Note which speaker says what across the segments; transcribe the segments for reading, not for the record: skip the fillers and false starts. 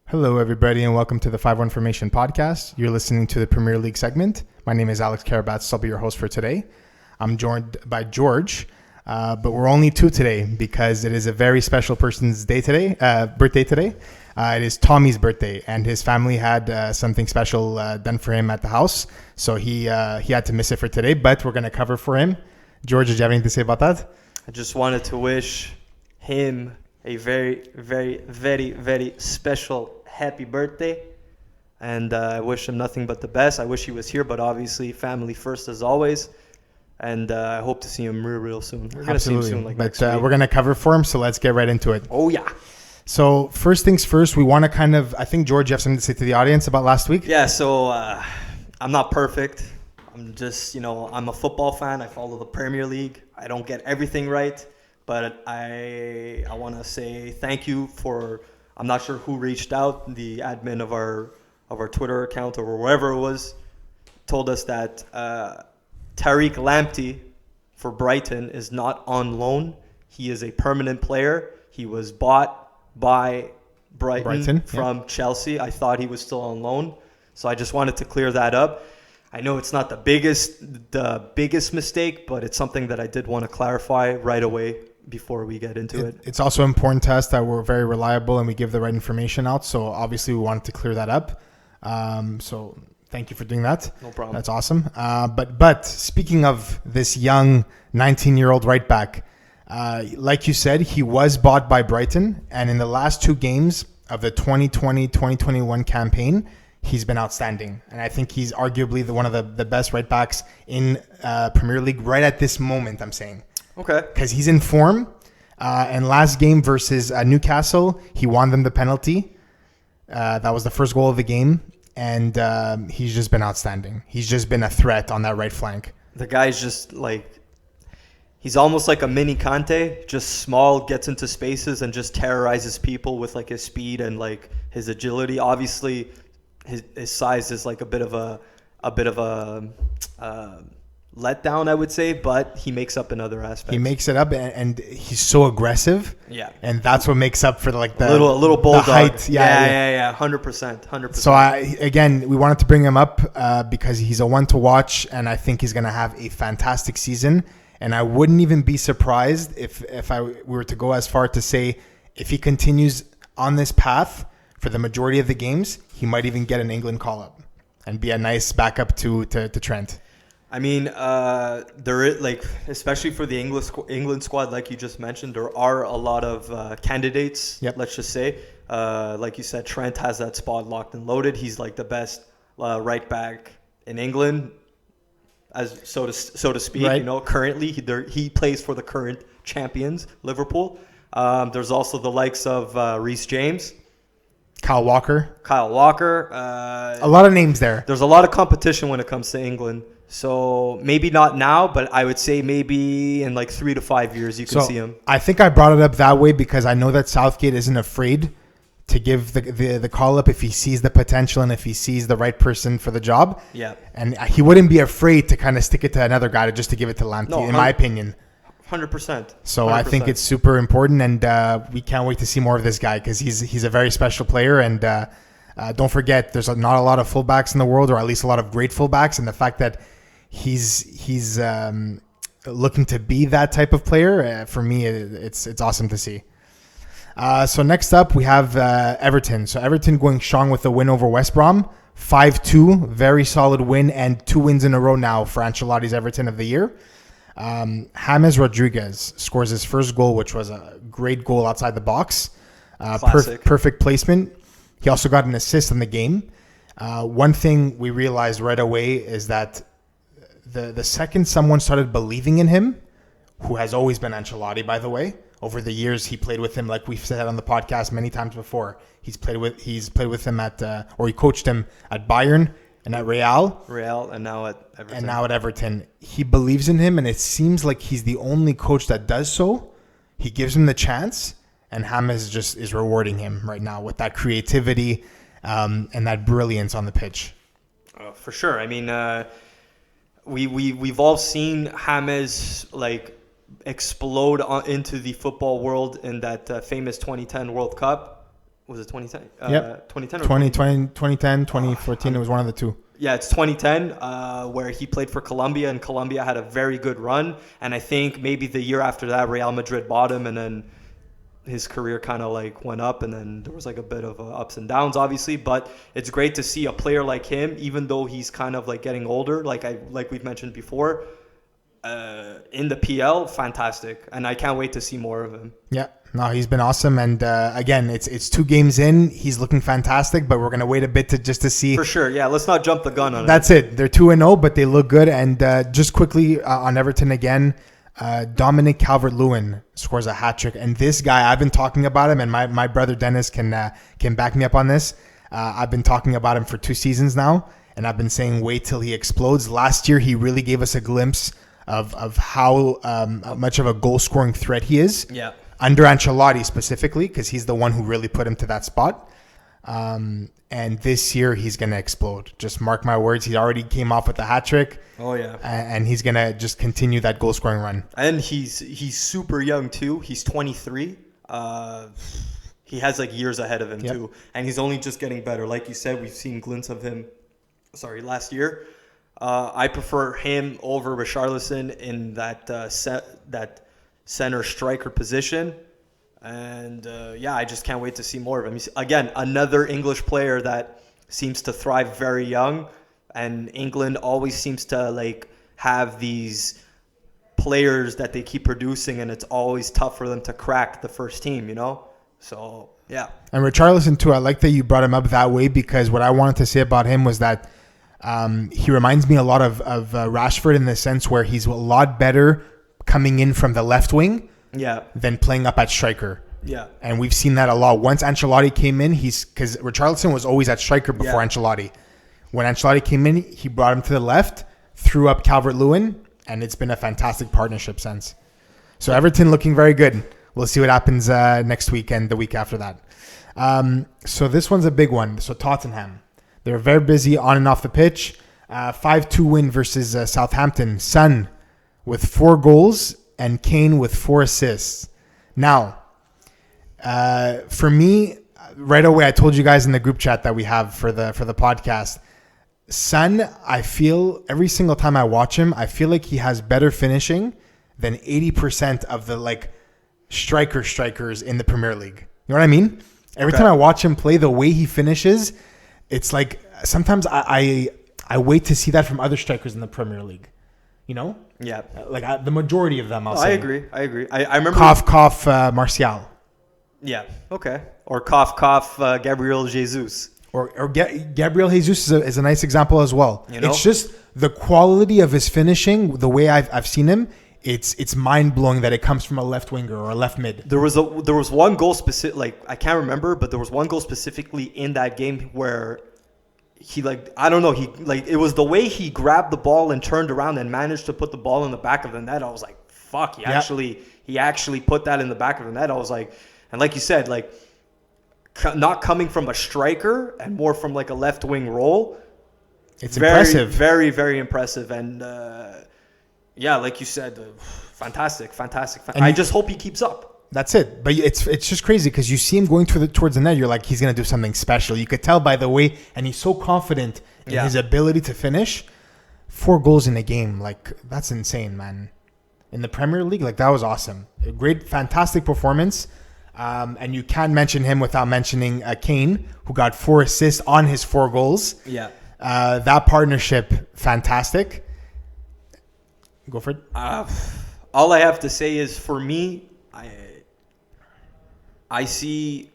Speaker 1: Hello, everybody, and welcome to the 5-1 Formation podcast. You're listening to the Premier League segment. My name is Alex Karabatz. I'll be your host for today. I'm joined by George, but we're only two today because it is a very special person's birthday today. It is Tommy's birthday, and his family had something special done for him at the house, so he had to miss it for today, but we're going to cover for him. George, did you have anything to say about that?
Speaker 2: I just wanted to wish him a very, very, very, very special happy birthday, and I wish him nothing but the best. I wish he was here, but obviously family first as always, and I hope to see him real soon. We're going to see him soon, next week.
Speaker 1: We're going to cover for him, so let's get right into it.
Speaker 2: Oh, yeah.
Speaker 1: So first things first, we want to I think, George, you have something to say to the audience about last week?
Speaker 2: Yeah, so I'm not perfect. I'm just, I'm a football fan. I follow the Premier League. I don't get everything right, but I want to say thank you for... I'm not sure who reached out. The admin of our Twitter account or wherever it was told us that Tariq Lamptey for Brighton is not on loan. He is a permanent player. He was bought by Brighton from Chelsea. I thought he was still on loan, so I just wanted to clear that up. I know it's not the biggest mistake, but it's something that I did want to clarify right away before we get into it. It's
Speaker 1: also important to us that we're very reliable and we give the right information out. So obviously we wanted to clear that up. So thank you for doing that.
Speaker 2: No problem.
Speaker 1: That's awesome. But speaking of this young 19-year-old right back, like you said, he was bought by Brighton. And in the last two games of the 2020-2021 campaign, he's been outstanding. And I think he's arguably one of the best right backs in Premier League right at this moment, I'm saying.
Speaker 2: Okay.
Speaker 1: Because he's in form. And last game versus Newcastle, he won them the penalty. That was the first goal of the game. And he's just been outstanding. He's just been a threat on that right flank.
Speaker 2: The guy's just he's almost like a mini Kante, just small, gets into spaces and just terrorizes people with his speed and his agility. Obviously, his size is a bit of a letdown, I would say, but he makes up in other aspects.
Speaker 1: He makes it up, and he's so aggressive.
Speaker 2: Yeah,
Speaker 1: and that's what makes up for the
Speaker 2: little bulldog.
Speaker 1: The height.
Speaker 2: Yeah, 100%.
Speaker 1: So we wanted to bring him up because he's a one to watch, and I think he's going to have a fantastic season. And I wouldn't even be surprised if we were to go as far to say if he continues on this path for the majority of the games, he might even get an England call up and be a nice backup to Trent.
Speaker 2: I mean, there is especially for the England squad, like you just mentioned, there are a lot of candidates.
Speaker 1: Yep.
Speaker 2: Let's just say, like you said, Trent has that spot locked and loaded. He's the best right back in England, as so to speak.
Speaker 1: Right.
Speaker 2: Currently he plays for the current champions, Liverpool. There's also the likes of Reece James.
Speaker 1: Kyle Walker.
Speaker 2: A
Speaker 1: lot of names there.
Speaker 2: There's a lot of competition when it comes to England. So maybe not now, but I would say maybe in 3 to 5 years you can see him.
Speaker 1: I think I brought it up that way because I know that Southgate isn't afraid to give the call up if he sees the potential and if he sees the right person for the job.
Speaker 2: Yeah.
Speaker 1: And he wouldn't be afraid to kind of stick it to another guy just to give it to Lamptey, in my opinion.
Speaker 2: 100%.
Speaker 1: So 100%. I think it's super important, and we can't wait to see more of this guy because he's a very special player. And don't forget, there's not a lot of fullbacks in the world, or at least a lot of great fullbacks, and the fact that he's looking to be that type of player, for me, it's awesome to see. So next up, we have Everton. So Everton going strong with the win over West Brom, 5-2, very solid win, and 2 wins in a row now for Ancelotti's Everton of the year. James Rodriguez scores his first goal, which was a great goal outside the box. Perfect placement. He also got an assist in the game. One thing we realized right away is that the second someone started believing in him, who has always been Ancelotti, by the way, over the years he played with him, like we've said on the podcast many times before. He's played with him he coached him at Bayern and at Real,
Speaker 2: and now at
Speaker 1: Everton. He believes in him, and it seems like he's the only coach that does so. He gives him the chance, and James just is rewarding him right now with that creativity and that brilliance on the pitch.
Speaker 2: For sure. I mean, we've all seen James explode into the football world in that famous 2010 World Cup Was it 2010?
Speaker 1: Yep.
Speaker 2: 2010 or
Speaker 1: 2010, 2014. It was one of the two.
Speaker 2: Yeah, it's 2010, where he played for Colombia, and Colombia had a very good run. And I think maybe the year after that, Real Madrid bought him, and then his career kind of like went up, and then there was like a bit of ups and downs, obviously. But it's great to see a player like him, even though he's kind of like getting older, like we've mentioned before, in the PL. Fantastic, and I can't wait to see more of him.
Speaker 1: Yeah. No, he's been awesome, and again, it's 2 games in. He's looking fantastic, but we're gonna wait a bit to see.
Speaker 2: For sure, yeah. Let's not jump the gun on it.
Speaker 1: That's it. They're 2-0, but they look good. And just quickly on Everton again, Dominic Calvert-Lewin scores a hat trick, and this guy, I've been talking about him, and my brother Dennis can back me up on this. I've been talking about him for 2 seasons now, and I've been saying wait till he explodes. Last year, he really gave us a glimpse of how much of a goal scoring threat he is.
Speaker 2: Yeah.
Speaker 1: Under Ancelotti specifically, because he's the one who really put him to that spot. And this year, he's going to explode. Just mark my words. He already came off with a hat trick.
Speaker 2: Oh, yeah.
Speaker 1: And he's going to just continue that goal scoring run.
Speaker 2: And he's super young, too. He's 23. He has, like, years ahead of him, too. And he's only just getting better. Like you said, we've seen glints of him, last year. I prefer him over Richarlison in that center striker position, and I just can't wait to see more of him. He's, again, another English player that seems to thrive very young, and England always seems to like have these players that they keep producing, and it's always tough for them to crack the first team, so yeah.
Speaker 1: And Richarlison too, I like that you brought him up that way, because what I wanted to say about him was that he reminds me a lot of Rashford in the sense where he's a lot better coming in from the left wing than playing up at striker.
Speaker 2: Yeah.
Speaker 1: And we've seen that a lot. Once Ancelotti came in, because Richarlison was always at striker before Ancelotti. When Ancelotti came in, he brought him to the left, threw up Calvert-Lewin, and it's been a fantastic partnership since. So Everton looking very good. We'll see what happens next week and the week after that. So this one's a big one. So Tottenham. They're very busy on and off the pitch. 5-2 win versus Southampton. Son with 4 goals and Kane with 4 assists. Now, for me, right away, I told you guys in the group chat that we have for the podcast, Son, I feel every single time I watch him, I feel like he has better finishing than 80% of the strikers in the Premier League. You know what I mean? Every time I watch him play, the way he finishes, it's like sometimes I wait to see that from other strikers in the Premier League.
Speaker 2: Yeah.
Speaker 1: The majority of them, I'll say.
Speaker 2: I agree. I remember...
Speaker 1: Cough, Martial.
Speaker 2: Yeah, okay. Or cough, Gabriel Jesus.
Speaker 1: Or Gabriel Jesus is a nice example as well. It's just the quality of his finishing, the way I've seen him, it's mind-blowing that it comes from a left winger or a left mid.
Speaker 2: There was one goal specific, I can't remember, but there was one goal specifically in that game where he it was the way he grabbed the ball and turned around and managed to put the ball in the back of the net. I was like, fuck, he actually put that in the back of the net. I was like, and like you said, not coming from a striker and more from a left wing role.
Speaker 1: It's impressive.
Speaker 2: Very, very impressive. And like you said, fantastic. I just hope he keeps up.
Speaker 1: That's it. But it's just crazy because you see him going towards the net. You're like, he's going to do something special. You could tell by the way, and he's so confident in his ability to finish. 4 goals in a game. That's insane, man. In the Premier League, that was awesome. A great, fantastic performance. And you can't mention him without mentioning Kane, who got 4 assists on his 4 goals.
Speaker 2: Yeah.
Speaker 1: That partnership, fantastic. Go for it.
Speaker 2: All I have to say is, for me, I see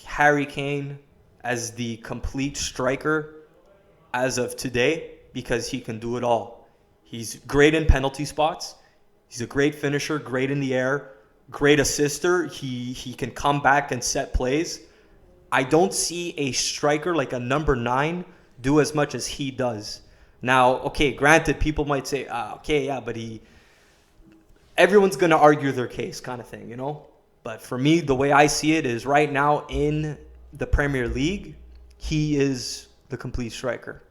Speaker 2: Harry Kane as the complete striker as of today because he can do it all. He's great in penalty spots. He's a great finisher, great in the air, great assister. He can come back and set plays. I don't see a striker like a number 9 do as much as he does. Now, okay, granted, people might say, but everyone's going to argue their case kind of thing, But for me, the way I see it is right now in the Premier League, he is the complete striker.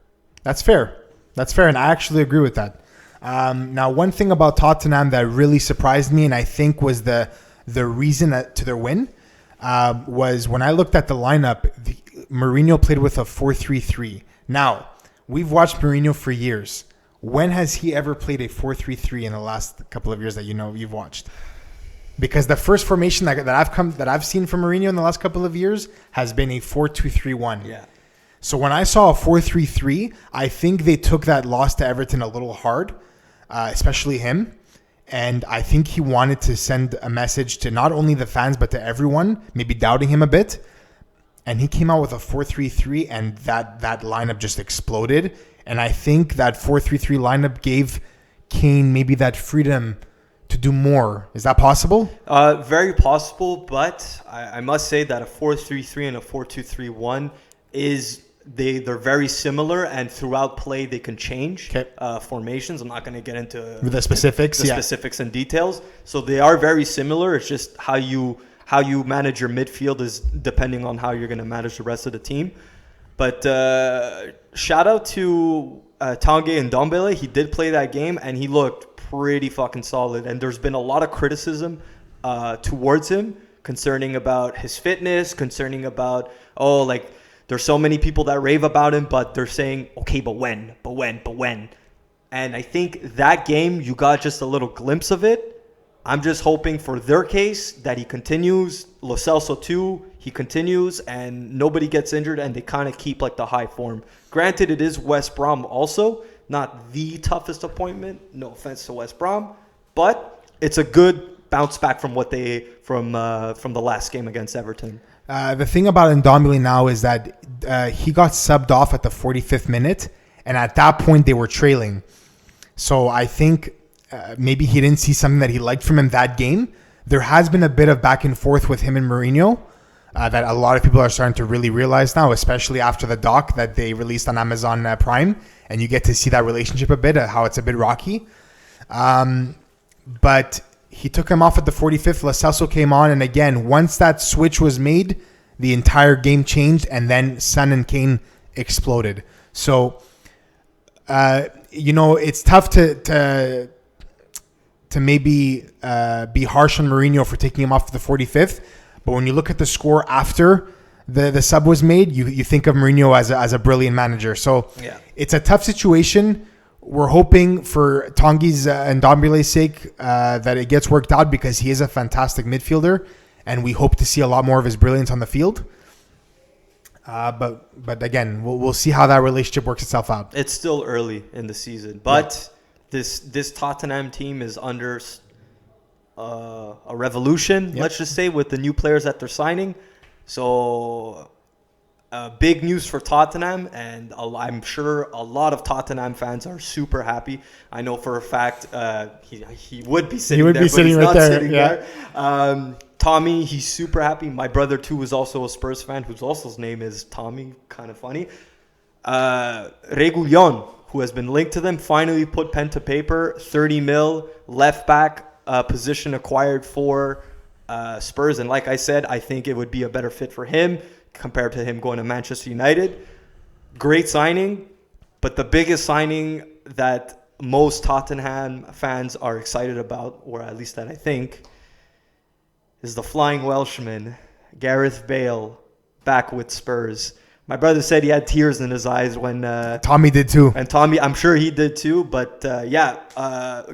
Speaker 1: That's fair. And I actually agree with that. Now, one thing about Tottenham that really surprised me and I think was the reason to their win, was when I looked at the lineup, Mourinho played with a 4-3-3. Now, we've watched Mourinho for years. When has he ever played a 4-3-3 in the last couple of years that you've watched? Because the first formation that I've seen from Mourinho in the last couple of years has been a 4-2-3-1.
Speaker 2: Yeah.
Speaker 1: So when I saw a 4-3-3, I think they took that loss to Everton a little hard, especially him. And I think he wanted to send a message to not only the fans, but to everyone, maybe doubting him a bit. And he came out with a 4-3-3, and that lineup just exploded. And I think that 4-3-3 lineup gave Kane maybe that freedom to do more. Is that possible?
Speaker 2: Very possible, but I must say that a 4-3-3 and a 4-2-3-1 they're very similar, and throughout play they can change formations. I'm not going to get into
Speaker 1: the specifics,
Speaker 2: specifics and details. So they are very similar. It's just how you manage your midfield is depending on how you're going to manage the rest of the team. But shout out to Tanguy and Ndombele. He did play that game, and he looked pretty fucking solid. And there's been a lot of criticism towards him concerning about his fitness, concerning about there's so many people that rave about him, but they're saying, okay, but when? And I think that game, you got just a little glimpse of it. I'm just hoping for their case that he continues. Lo Celso too, he continues, and nobody gets injured, and they kind of keep like the high form. Granted, it is West Brom also, not the toughest appointment. No offense to West Brom, but it's a good bounce back from from the last game against Everton.
Speaker 1: The thing about Ndombele now is that he got subbed off at the 45th minute, and at that point they were trailing. So I think maybe he didn't see something that he liked from him that game. There has been a bit of back and forth with him and Mourinho that a lot of people are starting to really realize now, especially after the doc that they released on Amazon Prime, and you get to see that relationship a bit, how it's a bit rocky. But he took him off at the 45th. Lo Celso came on, and again, once that switch was made, the entire game changed, and then Son and Kane exploded. So, it's tough to maybe be harsh on Mourinho for taking him off at the 45th, but when you look at the score after the sub was made, you think of Mourinho as a brilliant manager. So It's a tough situation. We're hoping for Tanguy's and Ndombele's sake that it gets worked out, because he is a fantastic midfielder, and we hope to see a lot more of his brilliance on the field. But again, we'll see how that relationship works itself out.
Speaker 2: It's still early in the season, but this Tottenham team is under a revolution, let's just say, with the new players that they're signing. So big news for Tottenham, and I'm sure a lot of Tottenham fans are super happy. I know for a fact he would be sitting there, but he's not sitting there. Tommy, he's super happy. My brother, too, is also a Spurs fan, his name is Tommy. Kind of funny. Reguilon, who has been linked to them, finally put pen to paper. 30 mil, left back, position acquired for Spurs. And like I said, I think it would be a better fit for him compared to him going to Manchester United. Great signing, but the biggest signing that most Tottenham fans are excited about, or at least that I think, is the Flying Welshman, Gareth Bale, back with Spurs. My brother said he had tears in his eyes when...
Speaker 1: Tommy did too.
Speaker 2: And Tommy, I'm sure he did too, but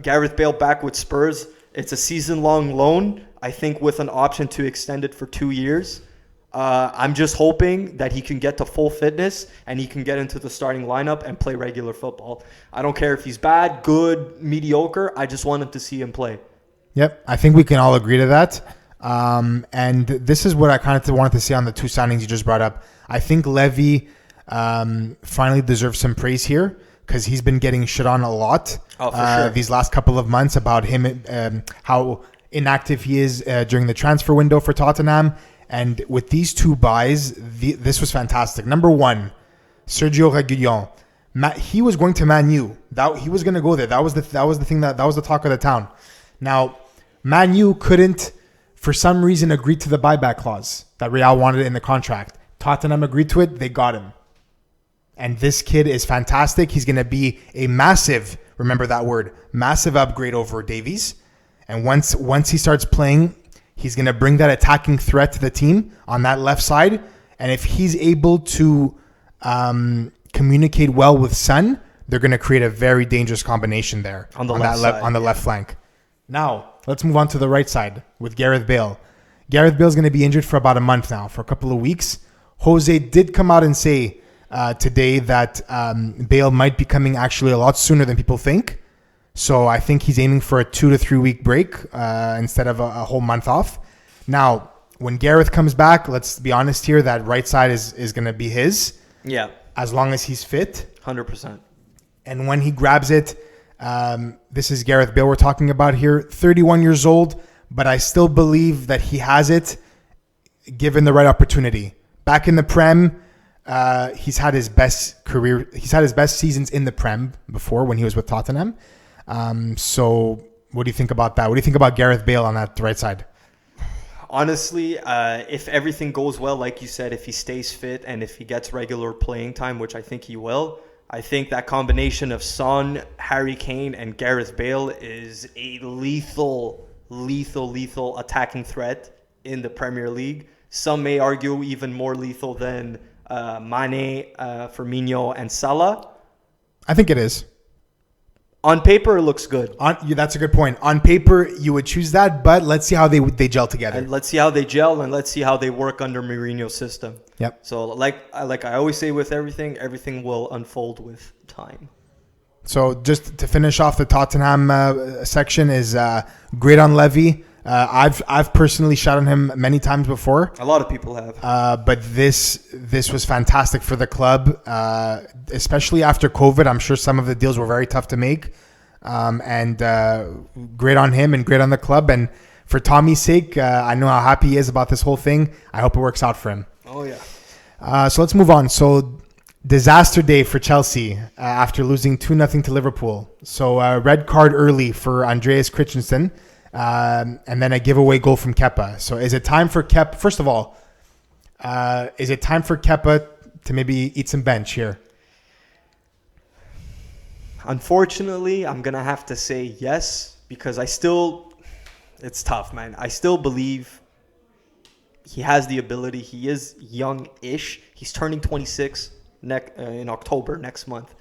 Speaker 2: Gareth Bale back with Spurs. It's a season-long loan, I think, with an option to extend it for 2 years. I'm just hoping that he can get to full fitness and he can get into the starting lineup and play regular football. I don't care if he's bad, good, mediocre. I just want him to see him play.
Speaker 1: Yep, I think we can all agree to that. And this is what I kind of wanted to see on the two signings you just brought up. I think Levy finally deserves some praise here, because he's been getting shit on a lot these last couple of months about him, how inactive he is during the transfer window for Tottenham. And with these two buys, this was fantastic. Number one, Sergio Reguilon. He was going to Man U. He was going to go there. That was the talk of the town. Now, Man U couldn't, for some reason, agree to the buyback clause that Real wanted in the contract. Tottenham agreed to it. They got him. And this kid is fantastic. He's going to be a massive, remember that word, massive upgrade over Davies. And once he starts playing, He's going to bring that attacking threat to the team on that left side. And if he's able to communicate well with Son, they're going to create a very dangerous combination there
Speaker 2: on the left
Speaker 1: flank. Now, let's move on to the right side with Gareth Bale. Gareth Bale's going to be injured for about a month now, for a couple of weeks. Jose did come out and say today that Bale might be coming actually a lot sooner than people think. So I think he's aiming for a 2 to 3 week break instead of a whole month off. Now, when Gareth comes back, let's be honest here, that right side is going to be his.
Speaker 2: Yeah.
Speaker 1: As long as he's fit.
Speaker 2: 100%.
Speaker 1: And when he grabs it, this is Gareth Bale we're talking about here. 31 years old, but I still believe that he has it given the right opportunity. Back in the Prem, he's had his best career. He's had his best seasons in the Prem before when he was with Tottenham. So what do you think about that? What do you think about Gareth Bale on that right side?
Speaker 2: Honestly, if everything goes well, like you said, if he stays fit and if he gets regular playing time, which I think he will, I think that combination of Son, Harry Kane, and Gareth Bale is a lethal attacking threat in the Premier League. Some may argue even more lethal than Mane, Firmino, and Salah.
Speaker 1: I think it is.
Speaker 2: On paper, it looks good.
Speaker 1: That's a good point. On paper, you would choose that, but let's see how they gel together.
Speaker 2: And let's see how they gel, and let's see how they work under Mourinho's system.
Speaker 1: Yep.
Speaker 2: So, like I always say with everything will unfold with time.
Speaker 1: So, just to finish off the Tottenham section is great on Levy. I've personally shot on him many times before.
Speaker 2: A lot of people have.
Speaker 1: But this was fantastic for the club, especially after COVID. I'm sure some of the deals were very tough to make. And great on him and great on the club. And for Tommy's sake, I know how happy he is about this whole thing. I hope it works out for him.
Speaker 2: Oh, yeah.
Speaker 1: So let's move on. So disaster day for Chelsea after losing 2-0 to Liverpool. So red card early for Andreas Christensen. And then a giveaway goal from Kepa. So is it time for Kepa? First of all, is it time for Kepa to maybe eat some bench here?
Speaker 2: Unfortunately, I'm going to have to say yes, because it's tough, man. I still believe he has the ability. He is young-ish. He's turning 26 in October next month.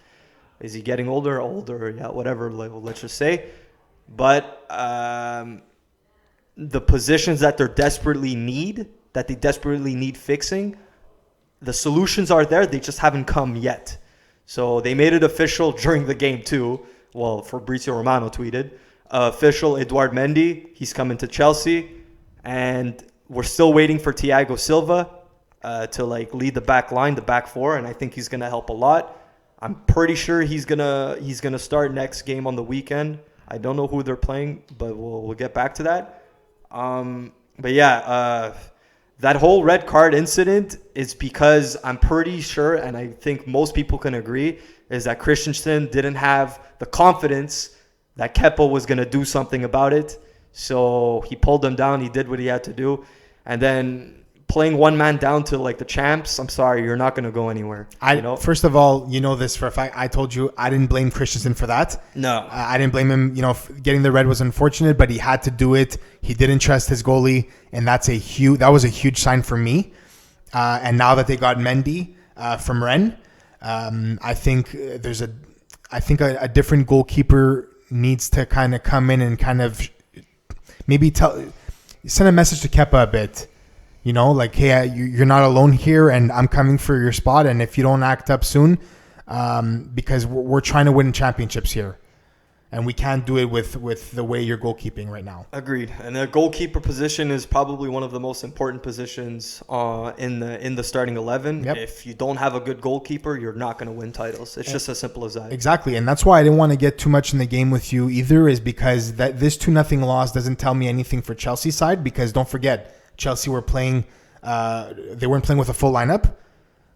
Speaker 2: Is he getting older? Older, yeah, whatever, let's just say. But the positions that they desperately need fixing, the solutions are there. They just haven't come yet. So they made it official during the game too. Well, Fabrizio Romano tweeted, official Eduard Mendy, he's coming to Chelsea. And we're still waiting for Thiago Silva to lead the back line, the back four. And I think he's going to help a lot. I'm pretty sure he's gonna start next game on the weekend. I don't know who they're playing, but we'll get back to that. But yeah, that whole red card incident is because I'm pretty sure, and I think most people can agree, is that Christensen didn't have the confidence that Kepa was going to do something about it. So he pulled him down. He did what he had to do. And then playing one man down to the champs, I'm sorry, you're not going to go anywhere.
Speaker 1: First of all, you know this for a fact. I told you I didn't blame Christensen for that.
Speaker 2: No.
Speaker 1: I didn't blame him. Getting the red was unfortunate, but he had to do it. He didn't trust his goalie, and that was a huge sign for me. And now that they got Mendy from Rennes, I think a different goalkeeper needs to kind of come in and kind of maybe send a message to Kepa a bit. Hey, you're not alone here, and I'm coming for your spot. And if you don't act up soon, because we're trying to win championships here, and we can't do it with the way you're goalkeeping right now.
Speaker 2: Agreed. And the goalkeeper position is probably one of the most important positions in the starting 11.
Speaker 1: Yep.
Speaker 2: If you don't have a good goalkeeper, you're not going to win titles. It's just as simple as that.
Speaker 1: Exactly, and that's why I didn't want to get too much in the game with you either, is because this 2-0 loss doesn't tell me anything for Chelsea's side, because don't forget, Chelsea were playing. They weren't playing with a full lineup.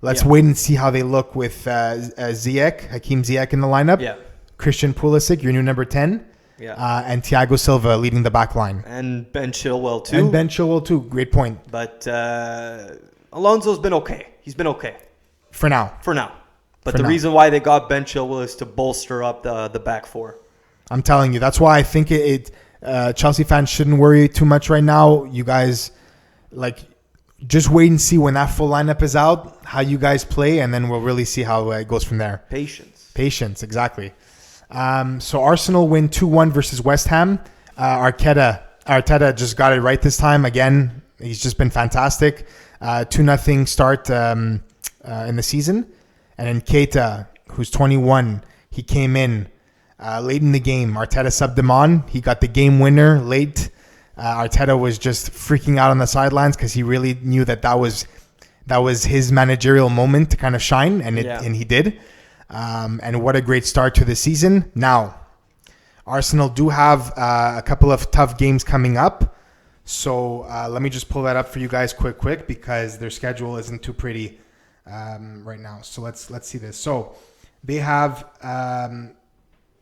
Speaker 1: Let's wait and see how they look with Hakim Ziyech in the lineup.
Speaker 2: Yeah. Christian
Speaker 1: Pulisic, your new number 10.
Speaker 2: Yeah.
Speaker 1: And Thiago Silva leading the back line.
Speaker 2: And Ben Chilwell too.
Speaker 1: Great point.
Speaker 2: But Alonso's been okay. He's been okay.
Speaker 1: For now.
Speaker 2: But the reason why they got Ben Chilwell is to bolster up the back four.
Speaker 1: I'm telling you, that's why I think Chelsea fans shouldn't worry too much right now. You guys, just wait and see when that full lineup is out, how you guys play, and then we'll really see how it goes from there. Patience, exactly. So Arsenal win 2-1 versus West Ham. Arteta just got it right this time. Again, he's just been fantastic. 2-0 start in the season. And then Keita, who's 21, he came in late in the game. Arteta subbed him on. He got the game winner late. Arteta was just freaking out on the sidelines because he really knew that was his managerial moment to kind of shine, and he did. And what a great start to the season. Now, Arsenal do have a couple of tough games coming up. So let me just pull that up for you guys quick because their schedule isn't too pretty right now. So let's see this. So they have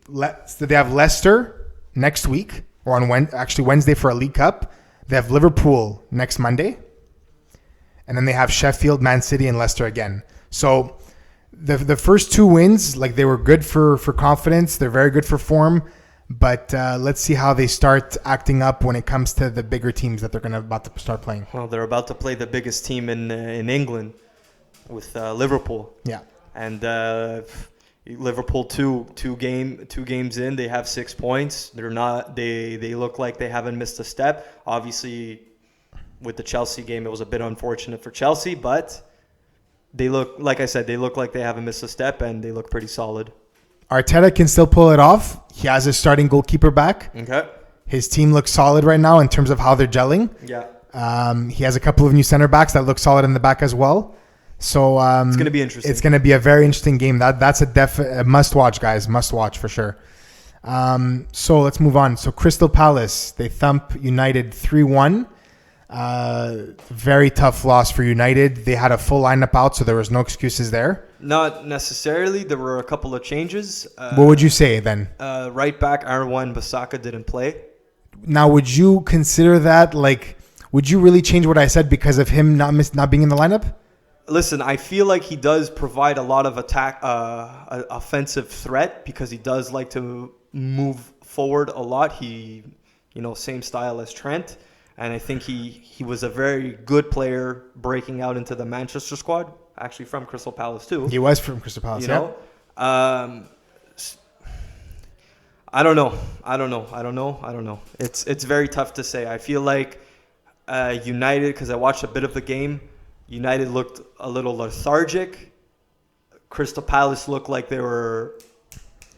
Speaker 1: Leicester next week, or on Wednesday for a League Cup. They have Liverpool next Monday, and then they have Sheffield, Man City, and Leicester again. So the first two wins, they were good for confidence. They're very good for form. But let's see how they start acting up when it comes to the bigger teams that they're about to start playing.
Speaker 2: Well, they're about to play the biggest team in England with Liverpool.
Speaker 1: Yeah.
Speaker 2: And Liverpool two games in, they have 6 points. They look like they haven't missed a step. Obviously, with the Chelsea game, it was a bit unfortunate for Chelsea, but they look like they haven't missed a step, and they look pretty solid.
Speaker 1: Arteta can still pull it off. He has his starting goalkeeper back.
Speaker 2: Okay.
Speaker 1: His team looks solid right now in terms of how they're gelling.
Speaker 2: Yeah.
Speaker 1: He has a couple of new center backs that look solid in the back as well. So
Speaker 2: it's going to be interesting.
Speaker 1: It's going to be a very interesting game. That's a must-watch, guys. Must-watch for sure. So let's move on. So Crystal Palace, they thump United 3-1. Very tough loss for United. They had a full lineup out, so there was no excuses there.
Speaker 2: Not necessarily. There were a couple of changes.
Speaker 1: What would you say then?
Speaker 2: Right back, Aaron Bissaka didn't play.
Speaker 1: Now, would you consider that, would you really change what I said because of him not being in the lineup?
Speaker 2: Listen, I feel like he does provide a lot of offensive threat because he does like to move forward a lot. He, same style as Trent. And I think he was a very good player breaking out into the Manchester squad, actually from Crystal Palace too.
Speaker 1: He was from Crystal Palace,
Speaker 2: I don't know. It's very tough to say. I feel like United, because I watched a bit of the game, United looked a little lethargic. Crystal Palace looked like they were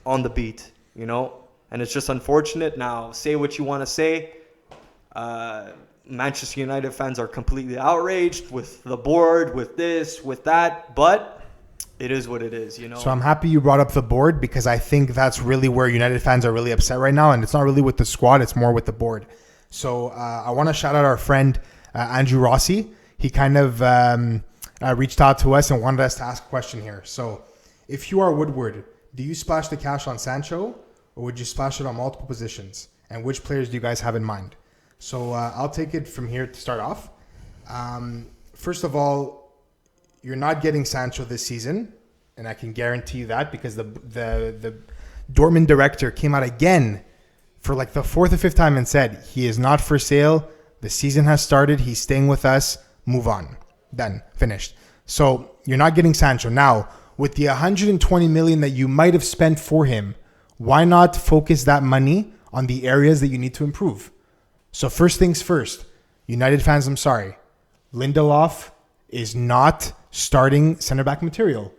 Speaker 2: on the beat, and it's just unfortunate. Now, say what you want to say. Manchester United fans are completely outraged with the board, with this, with that, but it is what it is,
Speaker 1: So I'm happy you brought up the board because I think that's really where United fans are really upset right now, and it's not really with the squad, it's more with the board. So I want to shout out our friend Andrew Rossi. He kind of reached out to us and wanted us to ask a question here. So if you are Woodward, do you splash the cash on Sancho, or would you splash it on multiple positions? And which players do you guys have in mind? So I'll take it from here to start off. First of all, you're not getting Sancho this season, and I can guarantee you that because the Dortmund director came out again for the fourth or fifth time and said he is not for sale. The season has started. He's staying with us. Move on. Done. Finished. So you're not getting Sancho. Now, with the 120 million that you might have spent for him, why not focus that money on the areas that you need to improve? So first things first, United fans, I'm sorry. Lindelof is not starting center back material.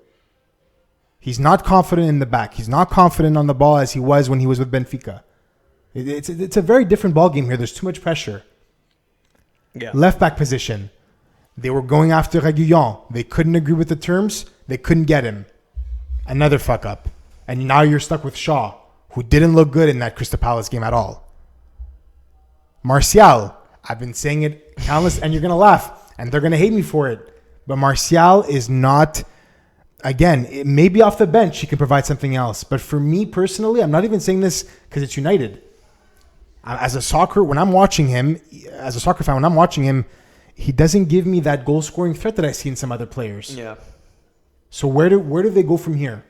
Speaker 1: He's not confident in the back. He's not confident on the ball as he was when he was with Benfica. It's a very different ball game here. There's too much pressure.
Speaker 2: Yeah.
Speaker 1: Left back position. They were going after Reguilon. They couldn't agree with the terms. They couldn't get him. Another fuck up. And now you're stuck with Shaw, who didn't look good in that Crystal Palace game at all. Martial, I've been saying it countless, and you're going to laugh, and they're going to hate me for it. But Martial is not, again, it may be off the bench. He can provide something else. But for me personally, I'm not even saying this because it's United. As a soccer fan, when I'm watching him, he doesn't give me that goal-scoring threat that I see in some other players.
Speaker 2: Yeah.
Speaker 1: So where do they go from here?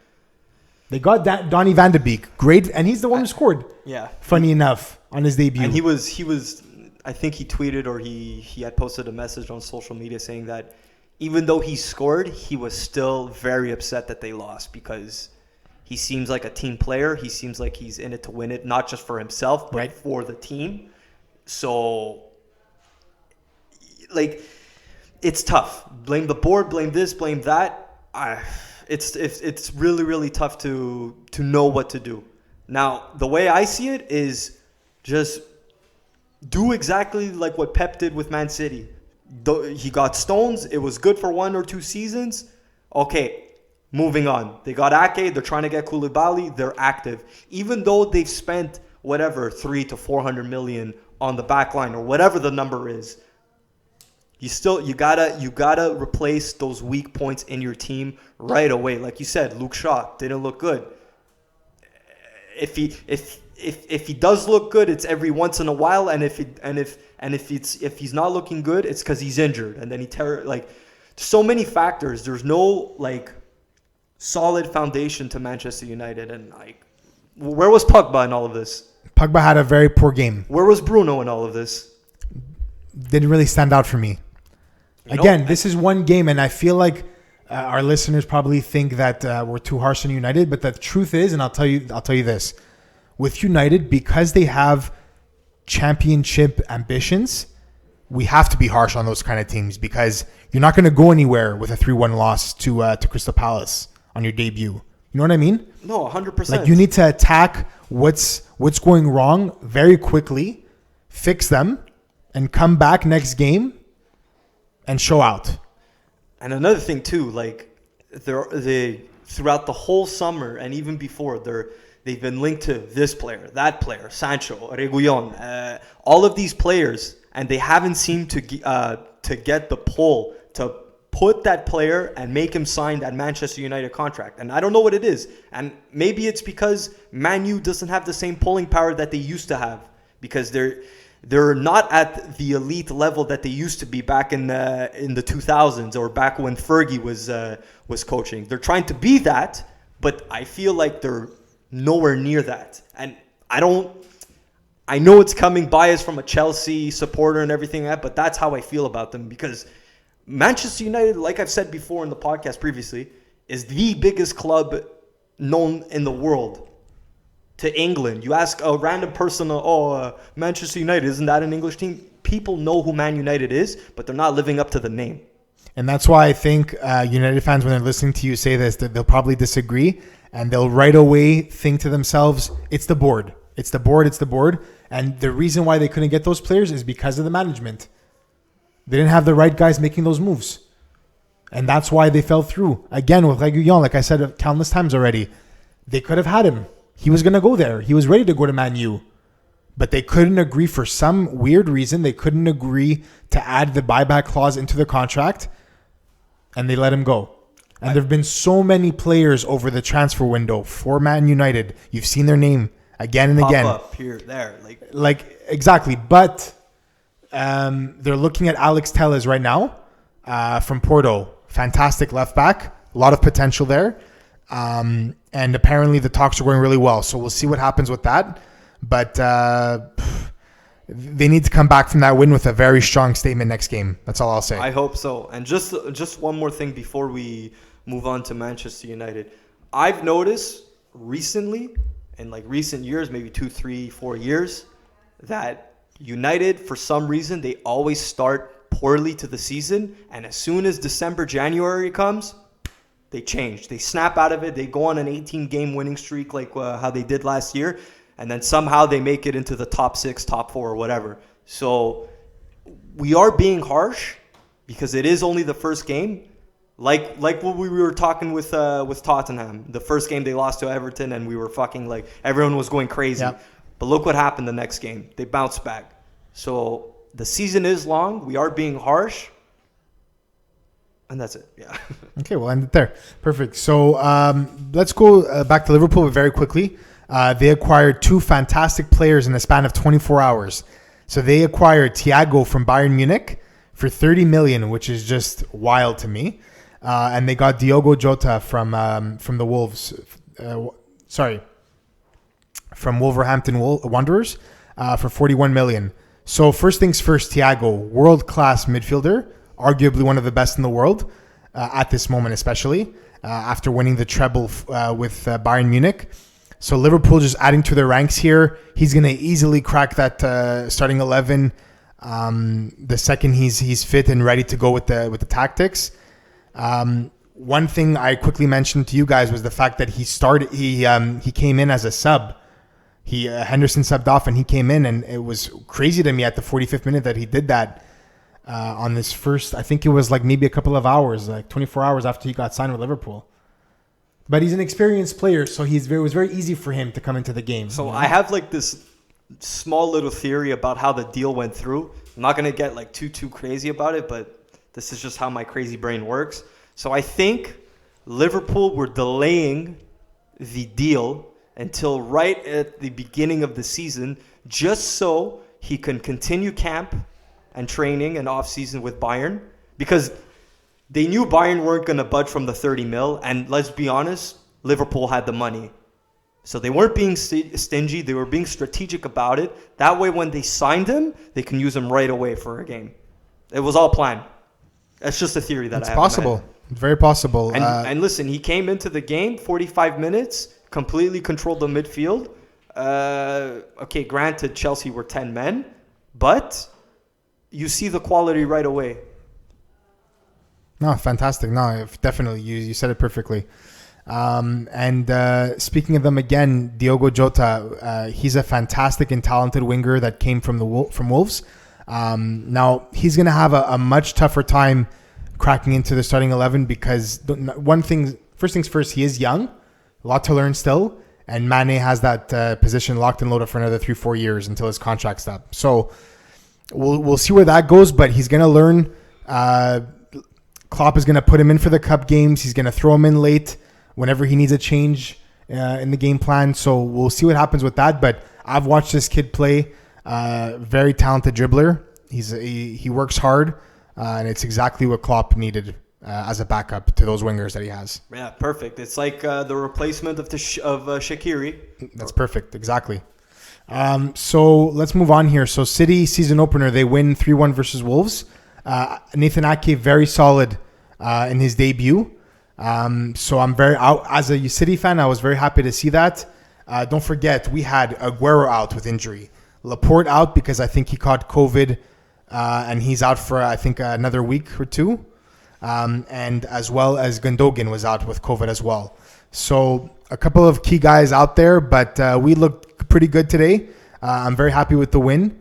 Speaker 1: They got Donny van de Beek. Great. And he's the one who scored.
Speaker 2: Yeah.
Speaker 1: Funny enough, on his debut.
Speaker 2: And he was. I think he tweeted or he had posted a message on social media saying that even though he scored, he was still very upset that they lost because he seems like a team player. He seems like he's in it to win it, not just for himself, but for the team. So, like, it's tough. Blame the board, blame this, blame that. It's really, really tough to know what to do. Now, the way I see it is just do exactly like what Pep did with Man City. He got stones. It was good for 1 or 2 seasons. Okay, moving on. They got Ake. They're trying to get Koulibaly. They're active. Even though they've spent whatever 300 to 400 million on the back line or whatever the number is, you gotta replace those weak points in your team right away. Like you said, Luke Shaw didn't look good. If he does look good, it's every once in a while, and if he's not looking good, it's because he's injured, and then so many factors. There's no like solid foundation to Manchester United, and like where was Pogba in all of this?
Speaker 1: Pogba had a very poor game.
Speaker 2: Where was Bruno in all of this?
Speaker 1: Didn't really stand out for me. Again, this is one game, and I feel like our listeners probably think that we're too harsh on United, but the truth is, and I'll tell you this. With United, because they have championship ambitions, we have to be harsh on those kind of teams because you're not going to go anywhere with a 3-1 loss to Crystal Palace on your debut. You know what I mean?
Speaker 2: No, 100%.
Speaker 1: Like you need to attack what's going wrong very quickly, fix them, and come back next game and show out.
Speaker 2: And another thing too, like they throughout the whole summer and even before, they've been linked to this player, that player, Sancho, Reguilon, all of these players, and they haven't seemed to get the pull to put that player and make him sign that Manchester United contract. And I don't know what it is. And maybe it's because Man U doesn't have the same pulling power that they used to have because they're not at the elite level that they used to be back in the 2000s or back when Fergie was coaching. They're trying to be that, but I feel like they're nowhere near that. And I know it's coming biased from a Chelsea supporter and everything like that, but that's how I feel about them because Manchester United, like I've said before in the podcast previously, is the biggest club known in the world. To England, you ask a random person, Manchester United, isn't that an English team? People know who Man United is, but they're not living up to the name.
Speaker 1: And that's why I think United fans, when they're listening to you say this, that they'll probably disagree and they'll right away think to themselves, it's the board. It's the board. It's the board. And the reason why they couldn't get those players is because of the management. They didn't have the right guys making those moves. And that's why they fell through. Again, with Reguilon, like I said countless times already, they could have had him. He was going to go there. He was ready to go to Man U. But they couldn't agree for some weird reason. They couldn't agree to add the buyback clause into the contract. And they let him go. And there have been so many players over the transfer window for Man United. You've seen their name again and again.
Speaker 2: Pop up here, there.
Speaker 1: Like exactly. But they're looking at Alex Telles right now from Porto. Fantastic left back. A lot of potential there. And apparently the talks are going really well. So we'll see what happens with that. But they need to come back from that win with a very strong statement next game. That's all I'll say.
Speaker 2: I hope so. And just one more thing before we move on to Manchester United. I've noticed recently, in like recent years, maybe 2, 3, 4 years, that United, for some reason, they always start poorly to the season. And as soon as December, January comes, they change. They snap out of it. They go on an 18-game winning streak like how they did last year. And then somehow they make it into the top 6, top 4, or whatever. So we are being harsh because it is only the first game. Like what we were talking with Tottenham. The first game they lost to Everton and we were fucking like, everyone was going crazy. Yep. But look what happened the next game. They bounced back. So the season is long. We are being harsh. And that's it. Yeah.
Speaker 1: Okay, we'll end it there. Perfect. So let's go back to Liverpool very quickly. They acquired 2 fantastic players in the span of 24 hours. So they acquired Thiago from Bayern Munich for 30 million, which is just wild to me. And they got Diogo Jota from the Wolves. from Wolverhampton Wanderers for 41 million. So first things first, Thiago, world-class midfielder, arguably one of the best in the world at this moment, especially after winning the treble with Bayern Munich. So Liverpool just adding to their ranks here. He's going to easily crack that starting 11 the second he's fit and ready to go with the tactics. One thing I quickly mentioned to you guys was the fact that he came in as a sub. Henderson subbed off and he came in, and it was crazy to me at the 45th minute that he did that on this first. I think it was like maybe a couple of hours, like 24 hours after he got signed with Liverpool. But he's an experienced player, so it was very easy for him to come into the game.
Speaker 2: So I have like this small little theory about how the deal went through. I'm not gonna get like too crazy about it, but this is just how my crazy brain works. So I think Liverpool were delaying the deal until right at the beginning of the season, just so he can continue camp and training and off-season with Bayern, because they knew Bayern weren't going to budge from the 30 mil, and let's be honest, Liverpool had the money. So they weren't being stingy, they were being strategic about it. That way, when they signed him, they can use him right away for a game. It was all planned. That's just a theory that I have.
Speaker 1: It's possible. It's very possible.
Speaker 2: And listen, he came into the game, 45 minutes, completely controlled the midfield. Okay, granted, Chelsea were 10 men, but you see the quality right away.
Speaker 1: No, fantastic. No, definitely. You said it perfectly. And speaking of them again, Diogo Jota, he's a fantastic and talented winger that came from Wolves. Now, he's going to have a much tougher time cracking into the starting 11 because first things first, he is young, a lot to learn still, and Mane has that position locked and loaded for another 3-4 years until his contract's up. So we'll see where that goes, but he's going to learn. Klopp is going to put him in for the cup games. He's going to throw him in late whenever he needs a change in the game plan. So we'll see what happens with that. But I've watched this kid play. Very talented dribbler. He works hard, and it's exactly what Klopp needed as a backup to those wingers that he has.
Speaker 2: Yeah, perfect. It's like the replacement of Shaqiri.
Speaker 1: That's perfect. Exactly. So let's move on here. So City season opener, they win 3-1 versus Wolves. Nathan Ake, very solid in his debut. So I'm as a City fan, I was very happy to see that. Don't forget, we had Aguero out with injury. Laporte out because I think he caught COVID, and he's out for, I think, another week or two. And as well as Gundogan was out with COVID as well. So a couple of key guys out there, but we looked pretty good today. I'm very happy with the win.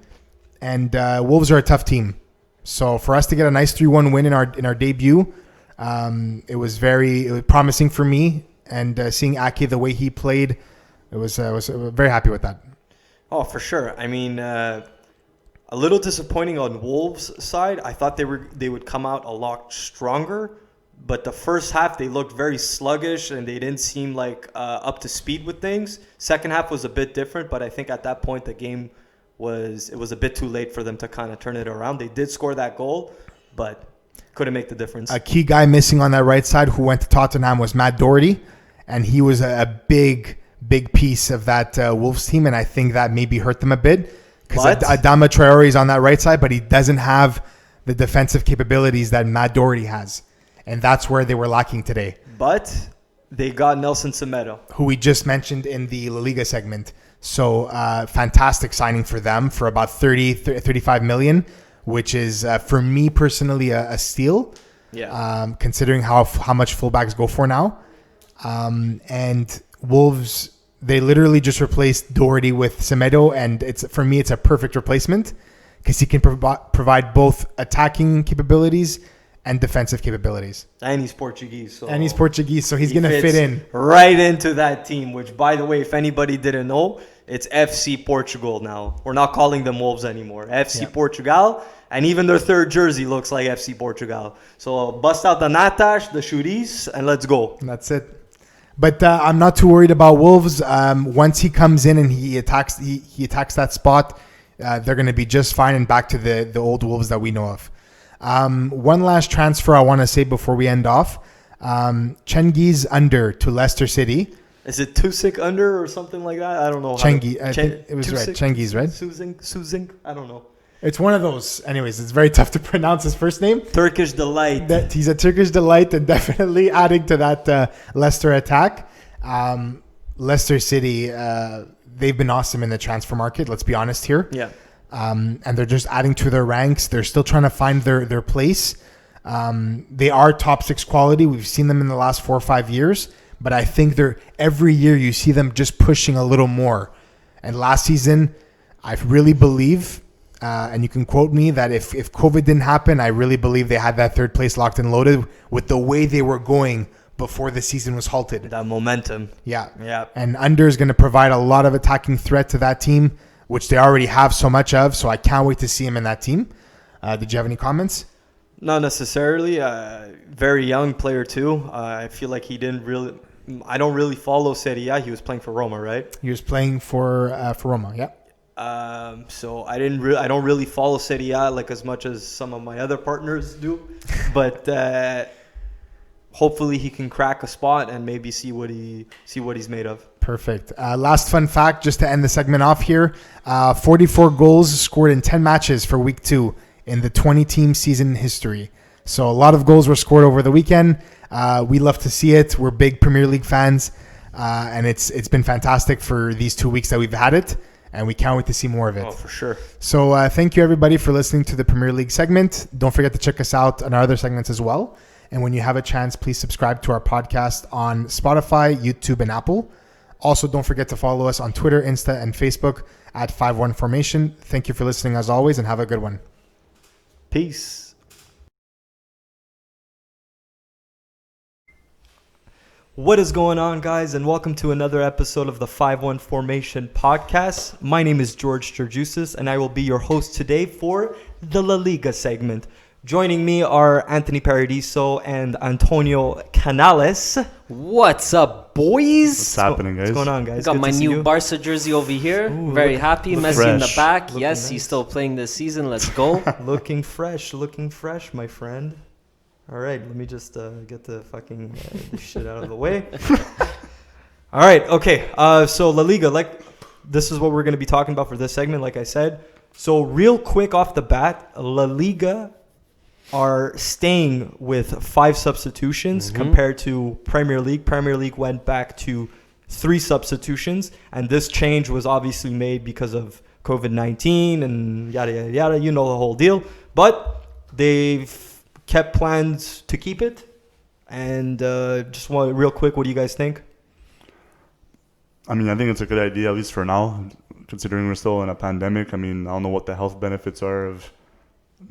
Speaker 1: And Wolves are a tough team. So for us to get a nice 3-1 win in our debut, it was very promising for me. And seeing Ake the way he played, I was very happy with that.
Speaker 2: Oh, for sure. I mean, a little disappointing on Wolves' side. I thought they would come out a lot stronger, but the first half they looked very sluggish and they didn't seem like up to speed with things. Second half was a bit different, but I think at that point the game was a bit too late for them to kind of turn it around. They did score that goal, but couldn't make the difference.
Speaker 1: A key guy missing on that right side who went to Tottenham was Matt Doherty, and he was a big piece of that Wolves team, and I think that maybe hurt them a bit because Adama Traore is on that right side, but he doesn't have the defensive capabilities that Matt Doherty has, and that's where they were lacking today.
Speaker 2: But they got Nelson Semedo,
Speaker 1: who we just mentioned in the La Liga segment. So fantastic signing for them for about 35 million, which is for me personally a steal.
Speaker 2: Yeah.
Speaker 1: Considering how much fullbacks go for now. And Wolves, they literally just replaced Doherty with Semedo, and for me it's a perfect replacement because he can provide both attacking capabilities and defensive capabilities.
Speaker 2: And he's Portuguese. So
Speaker 1: he's going to fit in.
Speaker 2: Right into that team, which, by the way, if anybody didn't know, it's FC Portugal now. We're not calling them Wolves anymore. FC Portugal, and even their third jersey looks like FC Portugal. So bust out the Natas, the Churis, and let's go.
Speaker 1: That's it. But I'm not too worried about Wolves. Once he comes in and he attacks that spot, they're going to be just fine and back to the old Wolves that we know of. One last transfer I want to say before we end off. Cengiz under to Leicester City.
Speaker 2: Is it Tusik under or something like that? I don't know.
Speaker 1: Chengi. I think it was right. Chengiz, right?
Speaker 2: Suzing. I don't know.
Speaker 1: It's one of those. Anyways, it's very tough to pronounce his first name.
Speaker 2: Turkish delight.
Speaker 1: He's a Turkish delight and definitely adding to that Leicester attack. Leicester City, they've been awesome in the transfer market. Let's be honest here.
Speaker 2: Yeah.
Speaker 1: And they're just adding to their ranks. They're still trying to find their place. They are top 6 quality. We've seen them in the last 4 or 5 years, but I think every year you see them just pushing a little more. And last season, I really believe, and you can quote me, that if COVID didn't happen, I really believe they had that 3rd place locked and loaded with the way they were going before the season was halted.
Speaker 2: That momentum.
Speaker 1: Yeah. And Under is going to provide a lot of attacking threat to that team, which they already have so much of. So I can't wait to see him in that team. Did you have any comments?
Speaker 2: Not necessarily. Very young player too. I feel like he didn't really. I don't really follow Serie A. He was playing for Roma, right?
Speaker 1: He was playing for Roma. Yeah.
Speaker 2: So I don't really follow Serie A like as much as some of my other partners do, but hopefully he can crack a spot and maybe see what he's made of.
Speaker 1: Perfect. Last fun fact, just to end the segment off here: 44 goals scored in 10 matches for Week 2 in the 20-team season history. So a lot of goals were scored over the weekend. We love to see it. We're big Premier League fans, and it's been fantastic for these 2 weeks that we've had it. And we can't wait to see more of it.
Speaker 2: Oh, for sure.
Speaker 1: So thank you, everybody, for listening to the Premier League segment. Don't forget to check us out on our other segments as well. And when you have a chance, please subscribe to our podcast on Spotify, YouTube, and Apple. Also, don't forget to follow us on Twitter, Insta, and Facebook at 51 Formation. Thank you for listening as always, and have a good one.
Speaker 2: Peace. What is going on, guys, and welcome to another episode of the 5-1 Formation podcast. My name is George Georgiousis, and I will be your host today for the La Liga segment. Joining me are Anthony Paradiso and Antonio Canales.
Speaker 3: What's up, boys?
Speaker 4: What's happening, guys?
Speaker 2: What's going on, guys?
Speaker 3: Got
Speaker 2: Good
Speaker 3: my
Speaker 2: to see
Speaker 3: new
Speaker 2: you.
Speaker 3: Barca jersey over here. Very happy.
Speaker 2: looking
Speaker 3: Messi in the
Speaker 4: fresh.
Speaker 3: back.
Speaker 2: Looking
Speaker 3: Yes,
Speaker 2: nice.
Speaker 3: he's still playing this season. Let's go.
Speaker 2: Looking fresh, my friend. All right, let me just get the fucking this shit out of the way. All right, okay. So La Liga, this is what we're going to be talking about for this segment, like I said. So real quick off the bat, La Liga are staying with 5 substitutions compared to Premier League. Premier League went back to 3 substitutions, and this change was obviously made because of COVID-19 and yada, yada, yada. You know the whole deal. But they've kept plans to keep it. And just want real quick, what do you guys think?
Speaker 4: I mean, I think it's a good idea, at least for now, considering we're still in a pandemic. I mean, I don't know what the health benefits are of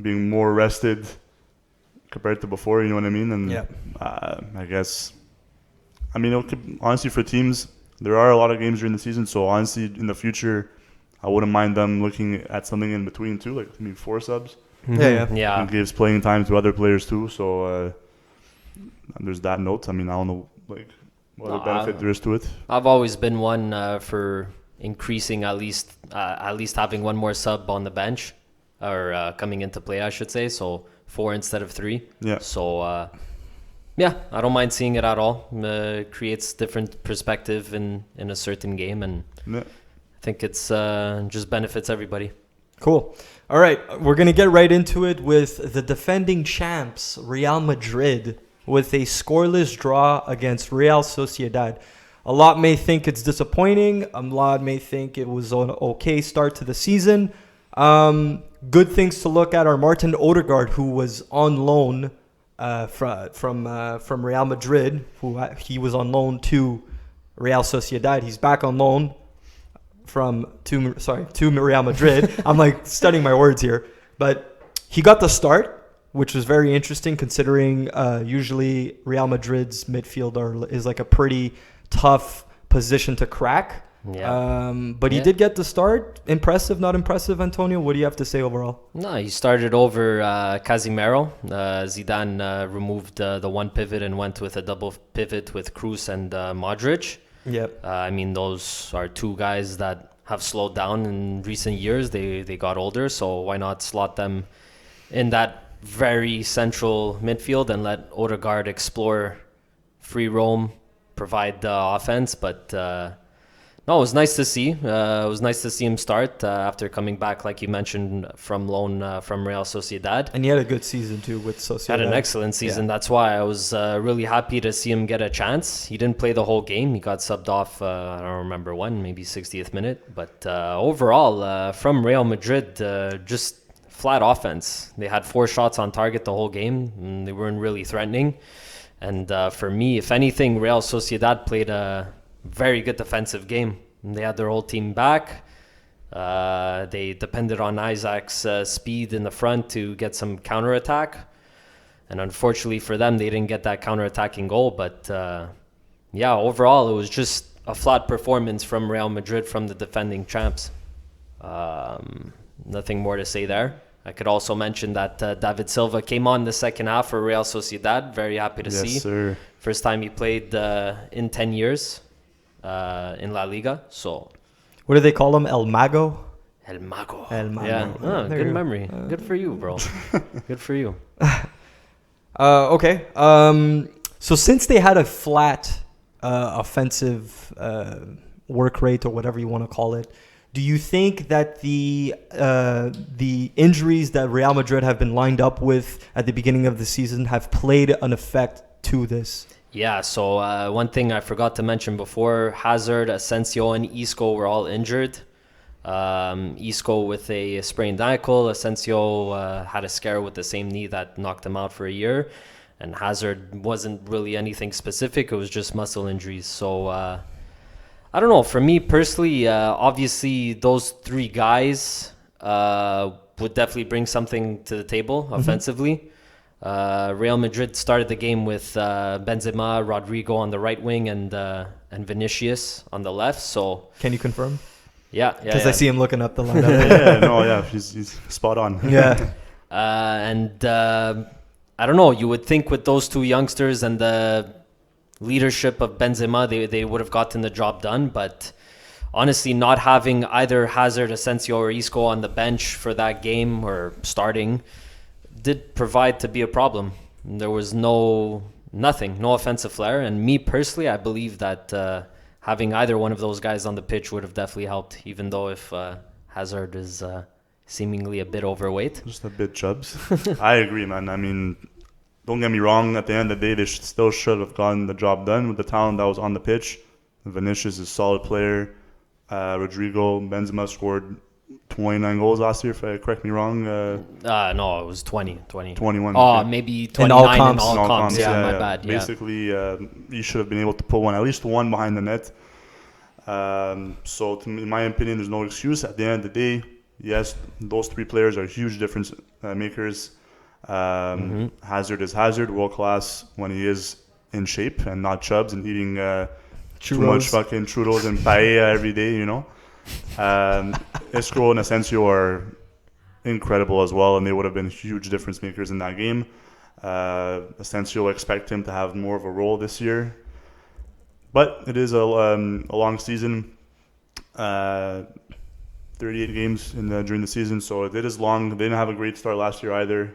Speaker 4: being more rested compared to before, you know what I mean? And
Speaker 2: Yeah.
Speaker 4: I guess, I mean, honestly, for teams, there are a lot of games during the season. So honestly, in the future, I wouldn't mind them looking at something in between too, like maybe 4 subs.
Speaker 3: Yeah.
Speaker 4: It gives playing time to other players too. So there's that note. I mean, I don't know what other benefit there is to it.
Speaker 3: I've always been one for increasing at least having one more sub on the bench or coming into play, I should say. So 4 instead of 3.
Speaker 4: Yeah.
Speaker 3: So I don't mind seeing it at all. Creates different perspective in a certain game, and
Speaker 4: Yeah.
Speaker 3: I think it's just benefits everybody.
Speaker 2: Cool. All right, we're going to get right into it with the defending champs, Real Madrid, with a scoreless draw against Real Sociedad. A lot may think it's disappointing. A lot may think it was an okay start to the season. Good things to look at are Martin Odegaard, who was on loan from Real Madrid, he was on loan to Real Sociedad. He's back on loan to Real Madrid. I'm studying my words here, but he got the start, which was very interesting considering usually Real Madrid's midfield is a pretty tough position to crack.
Speaker 3: Yeah.
Speaker 2: But he did get the start. Impressive, not impressive, Antonio? What do you have to say overall?
Speaker 3: No, he started over Casemiro. Zidane removed the one pivot and went with a double pivot with Kroos and Modric.
Speaker 2: Yep.
Speaker 3: I mean, those are 2 guys that have slowed down in recent years. They got older, so why not slot them in that very central midfield and let Odegaard explore free roam provide the offense. But no, it was nice to see. It was nice to see him start after coming back, like you mentioned, from loan from Real Sociedad.
Speaker 2: And he had a good season too with Sociedad.
Speaker 3: Had an excellent season.
Speaker 2: Yeah.
Speaker 3: That's why I was really happy to see him get a chance. He didn't play the whole game. He got subbed off, I don't remember when, maybe 60th minute. But overall, from Real Madrid, just flat offense. They had 4 shots on target the whole game. And they weren't really threatening. And for me, if anything, Real Sociedad played a very good defensive game. They had their whole team back. They depended on Isaac's speed in the front to get some counterattack. And unfortunately for them, they didn't get that counterattacking goal. But yeah, overall, it was just a flat performance from Real Madrid, from the defending champs. Nothing more to say there. I could also mention that David Silva came on the second half for Real Sociedad. Very happy to see.
Speaker 4: Yes, sir.
Speaker 3: First time he played in 10 years in La Liga. So,
Speaker 2: What do they call him? El Mago?
Speaker 3: El Mago.
Speaker 2: El Mago.
Speaker 3: Yeah,
Speaker 2: There
Speaker 3: good
Speaker 2: you go.
Speaker 3: memory. Good for you, bro. Good for you.
Speaker 2: Okay. So since they had a flat offensive work rate, or whatever you want to call it, do you think that the injuries that Real Madrid have been lined up with at the beginning of the season have played an effect to this?
Speaker 3: Yeah, so one thing I forgot to mention before, Hazard, Asensio, and Isco were all injured. Isco with a sprained ankle, Asensio had a scare with the same knee that knocked him out for a year, and Hazard wasn't really anything specific, it was just muscle injuries. So I don't know, for me personally, obviously those 3 guys would definitely bring something to the table offensively. Real Madrid started the game with Benzema, Rodrigo on the right wing, and Vinicius on the left. So
Speaker 2: Can you confirm?
Speaker 3: yeah,
Speaker 2: Because
Speaker 3: yeah.
Speaker 2: I see him looking up the lineup.
Speaker 4: He's spot on.
Speaker 2: Yeah.
Speaker 3: And I don't know. You would think with those 2 youngsters and the leadership of Benzema, they would have gotten the job done. But honestly, not having either Hazard, Asensio, or Isco on the bench for that game or starting did provide to be a problem. There was no offensive flair, and me personally, I believe that having either one of those guys on the pitch would have definitely helped, even though if Hazard is seemingly a bit overweight.
Speaker 4: Just a bit chubs. I agree, man. I mean, don't get me wrong. At the end of the day, they still should have gotten the job done with the talent that was on the pitch. Vinicius is a solid player. Rodrigo, Benzema scored 29 goals last year, if I correct me wrong.
Speaker 3: No, it was 20.
Speaker 4: 21.
Speaker 3: Oh,
Speaker 4: okay.
Speaker 3: maybe 29
Speaker 2: In all comps.
Speaker 3: in all
Speaker 4: In all
Speaker 3: comps.
Speaker 4: comps,
Speaker 3: Yeah, my
Speaker 4: yeah.
Speaker 3: bad. Yeah.
Speaker 4: Basically, you should have been able to put one, at least one behind the net. So, in my opinion, there's no excuse. At the end of the day, yes, those 3 players are huge difference makers. Hazard is Hazard, world class when he is in shape and not chubs and eating too much fucking churros and paella every day, you know. Isco and Asensio are incredible as well, and they would have been huge difference makers in that game. Asensio, expect him to have more of a role this year, but it is a long season. 38 games during the season, so it is long. They didn't have a great start last year either.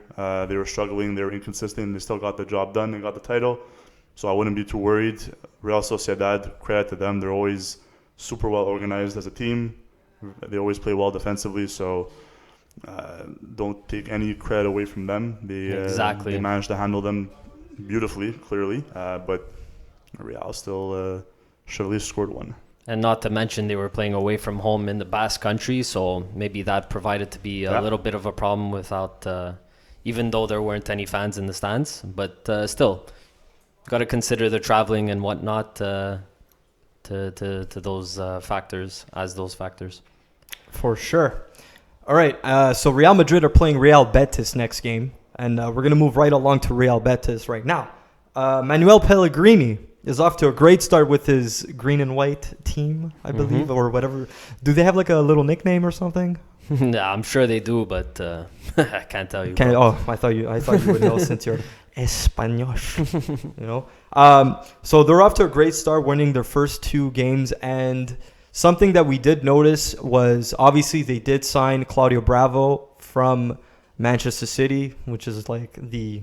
Speaker 4: They were struggling, they were inconsistent. They still got the job done, they got the title, so I wouldn't be too worried. Real Sociedad, credit to them, they're always super well organized as a team. They always play well defensively, so don't take any credit away from them. They managed to handle them beautifully, clearly, but Real still should at least scored one.
Speaker 3: And not to mention they were playing away from home in the Basque Country, so maybe that provided to be a little bit of a problem without, even though there weren't any fans in the stands. But still, got to consider the traveling and whatnot to those factors, as those factors.
Speaker 2: For sure. All right, so Real Madrid are playing Real Betis next game, and we're going to move right along to Real Betis right now. Manuel Pellegrini is off to a great start with his green and white team, I believe, or whatever. Do they have like a little nickname or something?
Speaker 3: Yeah, I'm sure they do, but I can't tell you.
Speaker 2: I thought you would know since you're Espanol. You know. So they're off to a great start, winning their first 2 games, and something that we did notice was obviously they did sign Claudio Bravo from Manchester City, which is like the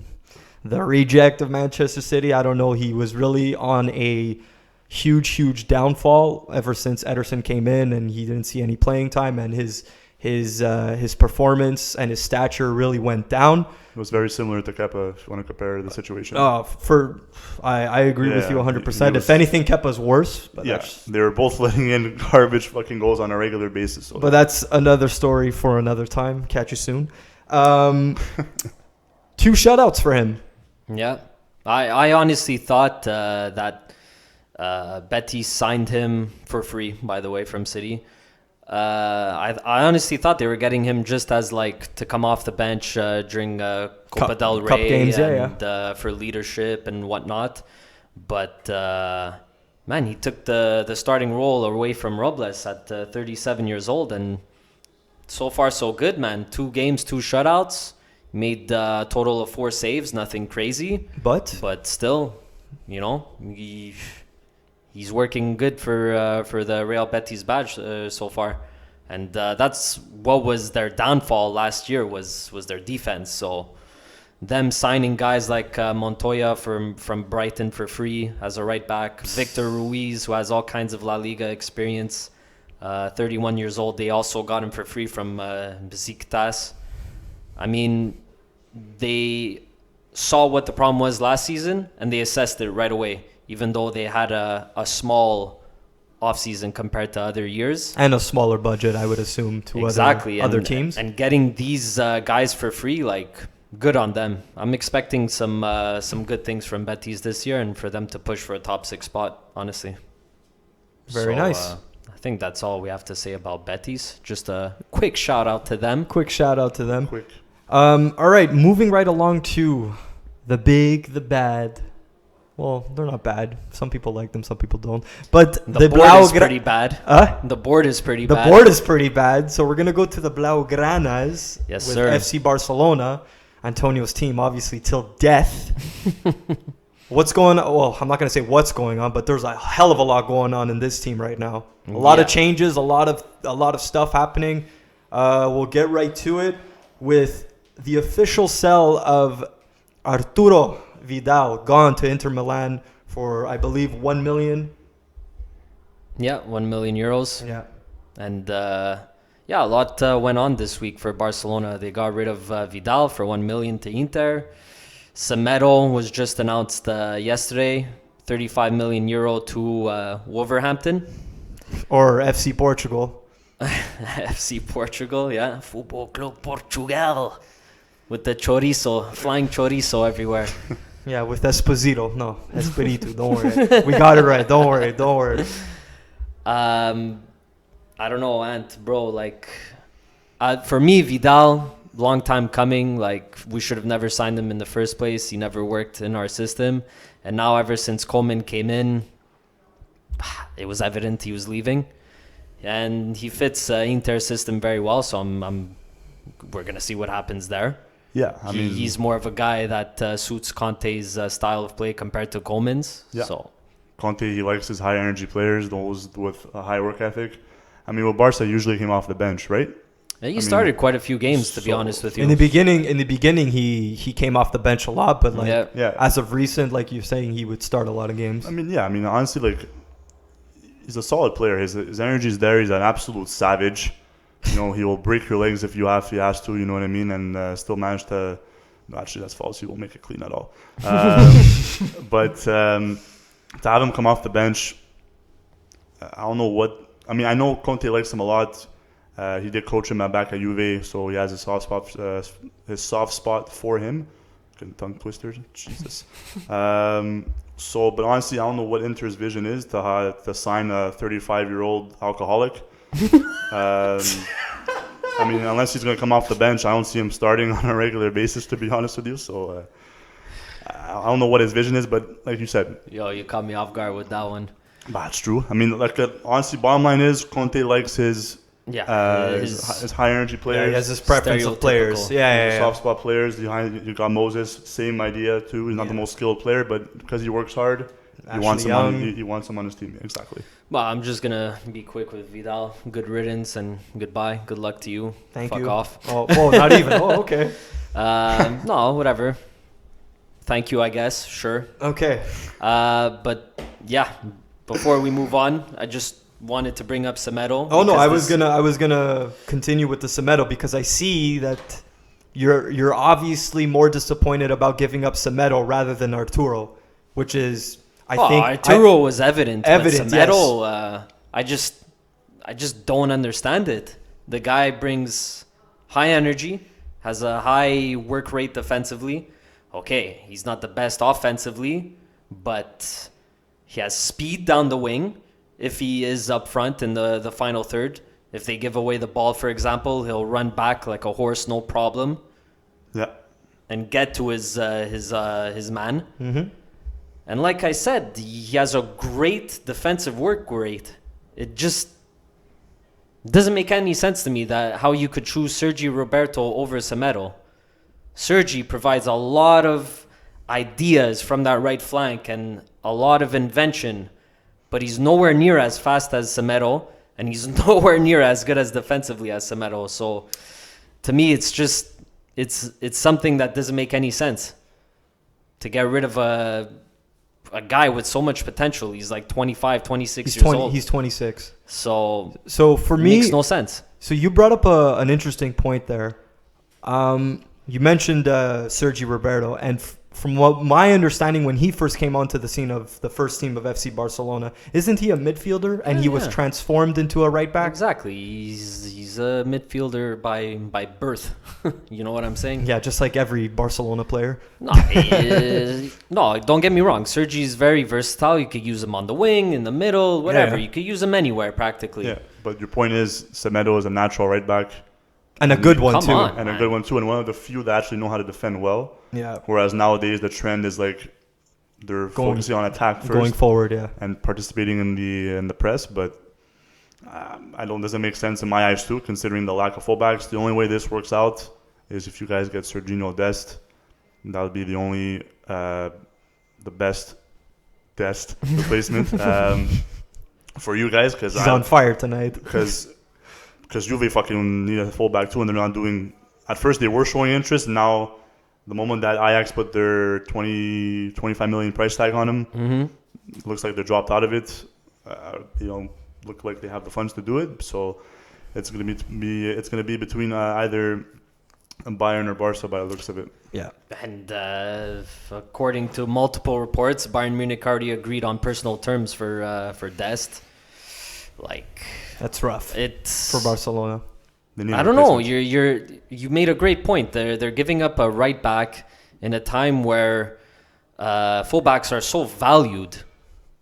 Speaker 2: reject of Manchester City. I don't know. He was really on a huge downfall ever since Ederson came in, and he didn't see any playing time, and his performance and his stature really went down.
Speaker 4: It was very similar to Kepa, if you want to compare the situation.
Speaker 2: I agree with you 100%. If anything, Kepa's worse. But
Speaker 4: they were both letting in garbage fucking goals on a regular basis. So.
Speaker 2: But that's another story for another time. Catch you soon. 2 shutouts for him.
Speaker 3: Yeah. I honestly thought that Betis signed him for free, by the way, from City. I honestly thought they were getting him just as like to come off the bench during Copa del Rey
Speaker 2: Cup games,
Speaker 3: for leadership and whatnot. But man, he took the starting role away from Robles at 37 years old, and so far so good, man. 2 games, 2 shutouts, made a total of 4 saves, nothing crazy. But still, you know, he's working good for the Real Betis badge so far, and that's what was their downfall last year was their defense. So them signing guys like Montoya from Brighton for free as a right back, Victor Ruiz, who has all kinds of La Liga experience, 31 years old. They also got him for free from Besiktas. I mean, they saw what the problem was last season and they assessed it right away, even though they had a small offseason compared to other years.
Speaker 2: And a smaller budget, I would assume, to other teams.
Speaker 3: And getting these guys for free, like, good on them. I'm expecting some good things from Betis this year and for them to push for a top 6 spot, honestly.
Speaker 2: Very nice.
Speaker 3: I think that's all we have to say about Betis. Just a quick shout out to them.
Speaker 2: All right, moving right along to the big, the bad. Well, they're not bad. Some people like them, some people don't. But
Speaker 3: the board is pretty bad. The board is pretty bad.
Speaker 2: The board is pretty bad. So we're going to go to the Blaugranas
Speaker 3: with
Speaker 2: FC Barcelona, Antonio's team, obviously, till death. What's going on? Well, I'm not going to say what's going on, but there's a hell of a lot going on in this team right now. A lot of changes, a lot of stuff happening. We'll get right to it with the official sell of Arturo Vidal, gone to Inter Milan for, I believe, 1 million.
Speaker 3: Yeah, 1 million euros.
Speaker 2: Yeah.
Speaker 3: And a lot went on this week for Barcelona. They got rid of Vidal for 1 million to Inter. Semedo was just announced yesterday, 35 million euro to Wolverhampton.
Speaker 2: Or FC Portugal.
Speaker 3: FC Portugal, yeah. Futebol Club Portugal. With the chorizo, flying chorizo everywhere.
Speaker 2: Yeah, with Esposito. No, Espiritu. Don't worry. We got it right. Don't worry.
Speaker 3: I don't know, Ant, bro. Like, for me, Vidal, long time coming. Like, we should have never signed him in the first place. He never worked in our system. And now, ever since Coleman came in, it was evident he was leaving. And he fits Inter's system very well. So we're going to see what happens there.
Speaker 4: Yeah, I mean,
Speaker 3: he's more of a guy that suits Conte's style of play compared to Coleman's.
Speaker 4: Yeah.
Speaker 3: So
Speaker 4: Conte, he likes his high energy players, those with a high work ethic. I mean, well, Barca usually came off the bench, right?
Speaker 3: Yeah, he started quite a few games, to be honest with you.
Speaker 2: In the beginning, he came off the bench a lot, but as of recent, like you're saying, he would start a lot of games.
Speaker 4: I mean, honestly, like, he's a solid player. His energy is there. He's an absolute savage. You know, he will break your legs if he has to, you know what I mean, and still manage to... No, actually, that's false. He won't make it clean at all. But to have him come off the bench, I don't know what... I mean, I know Conte likes him a lot. He did coach him back at Juve, so he has a soft spot for him. Tongue twister, Jesus. But honestly, I don't know what Inter's vision is to sign a 35-year-old alcoholic. I mean, unless he's going to come off the bench, I don't see him starting on a regular basis, to be honest with you. So I don't know what his vision is, but like you said,
Speaker 3: you caught me off guard with that one.
Speaker 4: That's true. I mean, honestly, bottom line is Conte likes his high energy players.
Speaker 2: Yeah, he has his preference of players.
Speaker 4: Soft spot players. You got Moses, same idea too. He's not the most skilled player, but because he works hard, he wants him on his team. Exactly.
Speaker 3: Well, I'm just gonna be quick with Vidal. Good riddance and goodbye. Good luck to you.
Speaker 2: Fuck
Speaker 3: you.
Speaker 2: Off. Oh, not even. Oh, okay.
Speaker 3: No, whatever. Thank you, I guess. Sure.
Speaker 2: Okay.
Speaker 3: But yeah, before we move on, I just wanted to bring up Semedo.
Speaker 2: Oh no,
Speaker 3: because
Speaker 2: I was gonna continue with the Semedo because I see that you're obviously more disappointed about giving up Semedo rather than Arturo, which is
Speaker 3: Arturo was evident.
Speaker 2: Evident,
Speaker 3: but Semedo, I just don't understand it. The guy brings high energy, has a high work rate defensively. Okay, he's not the best offensively, but he has speed down the wing if he is up front in the final third. If they give away the ball, for example, he'll run back like a horse, no problem.
Speaker 4: Yeah.
Speaker 3: And get to his man.
Speaker 2: Mm-hmm.
Speaker 3: And like I said, he has a great defensive work rate. It just doesn't make any sense to me that how you could choose Sergi Roberto over Semedo. Sergi provides a lot of ideas from that right flank and a lot of invention, but he's nowhere near as fast as Semedo, and he's nowhere near as good as defensively as Semedo. So to me, it's just it's something that doesn't make any sense to get rid of a guy with so much potential. He's like 25, 26 years old.
Speaker 2: He's 26.
Speaker 3: So
Speaker 2: for me,
Speaker 3: makes no sense.
Speaker 2: So you brought up an interesting point there. You mentioned Sergi Roberto, and from what my understanding, when he first came onto the scene of the first team of FC Barcelona, isn't he a midfielder? And he was transformed into a right back?
Speaker 3: Exactly. He's a midfielder by birth. You know what I'm saying?
Speaker 2: Yeah, just like every Barcelona player.
Speaker 3: No, no, don't get me wrong. Sergi's very versatile. You could use him on the wing, in the middle, whatever.
Speaker 2: Yeah.
Speaker 3: You could use him anywhere practically.
Speaker 4: Yeah, but your point is Semedo is a natural right back.
Speaker 2: And a good one,
Speaker 3: Come
Speaker 2: too.
Speaker 3: on.
Speaker 4: And a good one, too. And one of the few that actually know how to defend well.
Speaker 2: Yeah.
Speaker 4: Whereas nowadays, the trend is like they're focusing on attack first.
Speaker 2: Going forward, yeah.
Speaker 4: And participating in the press. But doesn't make sense in my eyes, too, considering the lack of fullbacks. The only way this works out is if you guys get Serginho Dest. That would be the only, the best Dest replacement for you guys. Cause
Speaker 2: He's on fire tonight.
Speaker 4: Because Juve fucking need a fullback too, and they're not doing. At first, they were showing interest. Now, the moment that Ajax put their 25 million price tag on him, it looks like they dropped out of it. Look like they have the funds to do it. So, it's gonna be between either Bayern or Barca by the looks of it.
Speaker 2: Yeah.
Speaker 3: And according to multiple reports, Bayern Munich already agreed on personal terms for Dest. Like.
Speaker 2: That's rough.
Speaker 3: It's
Speaker 2: for Barcelona.
Speaker 3: I don't know. You made a great point. They're giving up a right back in a time where fullbacks are so valued.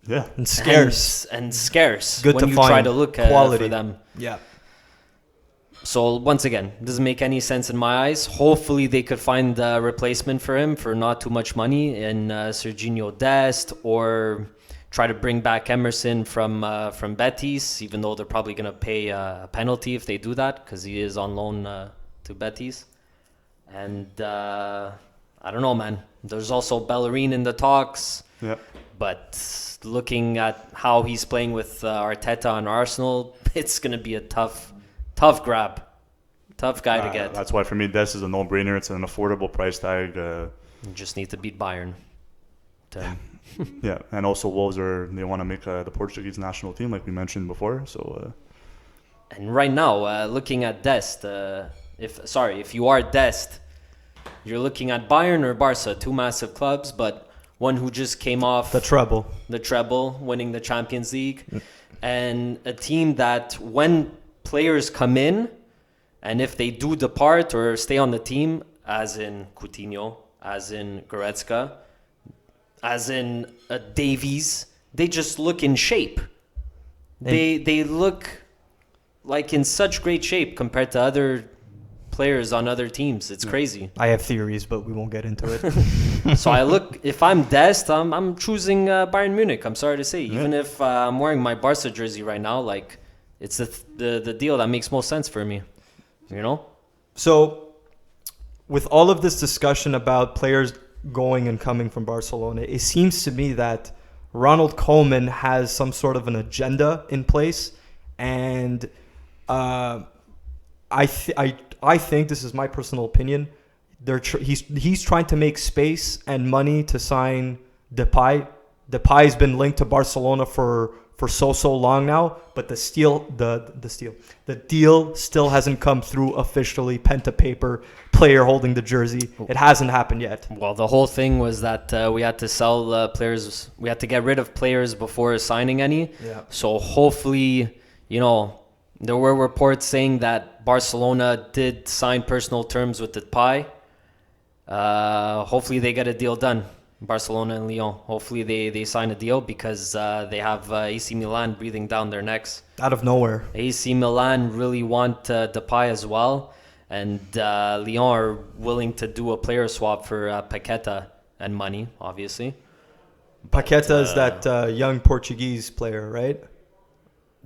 Speaker 4: Yeah.
Speaker 2: And scarce.
Speaker 3: And scarce.
Speaker 2: Good
Speaker 3: when
Speaker 2: to
Speaker 3: you
Speaker 2: find
Speaker 3: try to look
Speaker 2: quality
Speaker 3: for them.
Speaker 2: Yeah.
Speaker 3: So once again, doesn't make any sense in my eyes. Hopefully they could find a replacement for him for not too much money in Serginho Dest, or try to bring back Emerson from Betis, even though they're probably going to pay a penalty if they do that, because he is on loan to Betis. And I don't know, man. There's also Bellerin in the talks.
Speaker 4: Yeah.
Speaker 3: But looking at how he's playing with Arteta on Arsenal, it's going to be a tough grab. Tough guy to get.
Speaker 4: That's why for me, Dest is a no-brainer. It's an affordable price tag.
Speaker 3: You just need to beat Bayern.
Speaker 4: Yeah, and also Wolves they want to make the Portuguese national team, like we mentioned before. So,
Speaker 3: and right now, looking at Dest, if you are Dest, you're looking at Bayern or Barca, two massive clubs, but one who just came off
Speaker 2: the treble,
Speaker 3: winning the Champions League, and a team that when players come in, and if they do depart or stay on the team, as in Coutinho, as in Goretzka, as in Davies, they just look in shape. They look like in such great shape compared to other players on other teams. It's crazy.
Speaker 2: I have theories, but we won't get into it.
Speaker 3: So if I'm Dest, I'm choosing Bayern Munich. I'm sorry to say, even if I'm wearing my Barca jersey right now, like it's the deal that makes most sense for me. You know.
Speaker 2: So, with all of this discussion about players going and coming from Barcelona, it seems to me that Ronald Koeman has some sort of an agenda in place, and I think, this is my personal opinion, he's trying to make space and money to sign Depay Depay's been linked to Barcelona for so long now, but the deal still hasn't come through officially, pen to paper, player holding the jersey. It hasn't happened yet.
Speaker 3: Well, the whole thing was that we had to sell players. We had to get rid of players before signing any.
Speaker 2: Yeah.
Speaker 3: So hopefully, there were reports saying that Barcelona did sign personal terms with Depay. Hopefully they get a deal done. Barcelona and Lyon. Hopefully they sign a deal because they have AC Milan breathing down their necks.
Speaker 2: Out of nowhere.
Speaker 3: AC Milan really want Depay as well. And Lyon are willing to do a player swap for Paqueta and money, obviously.
Speaker 2: Paqueta is that young Portuguese player, right?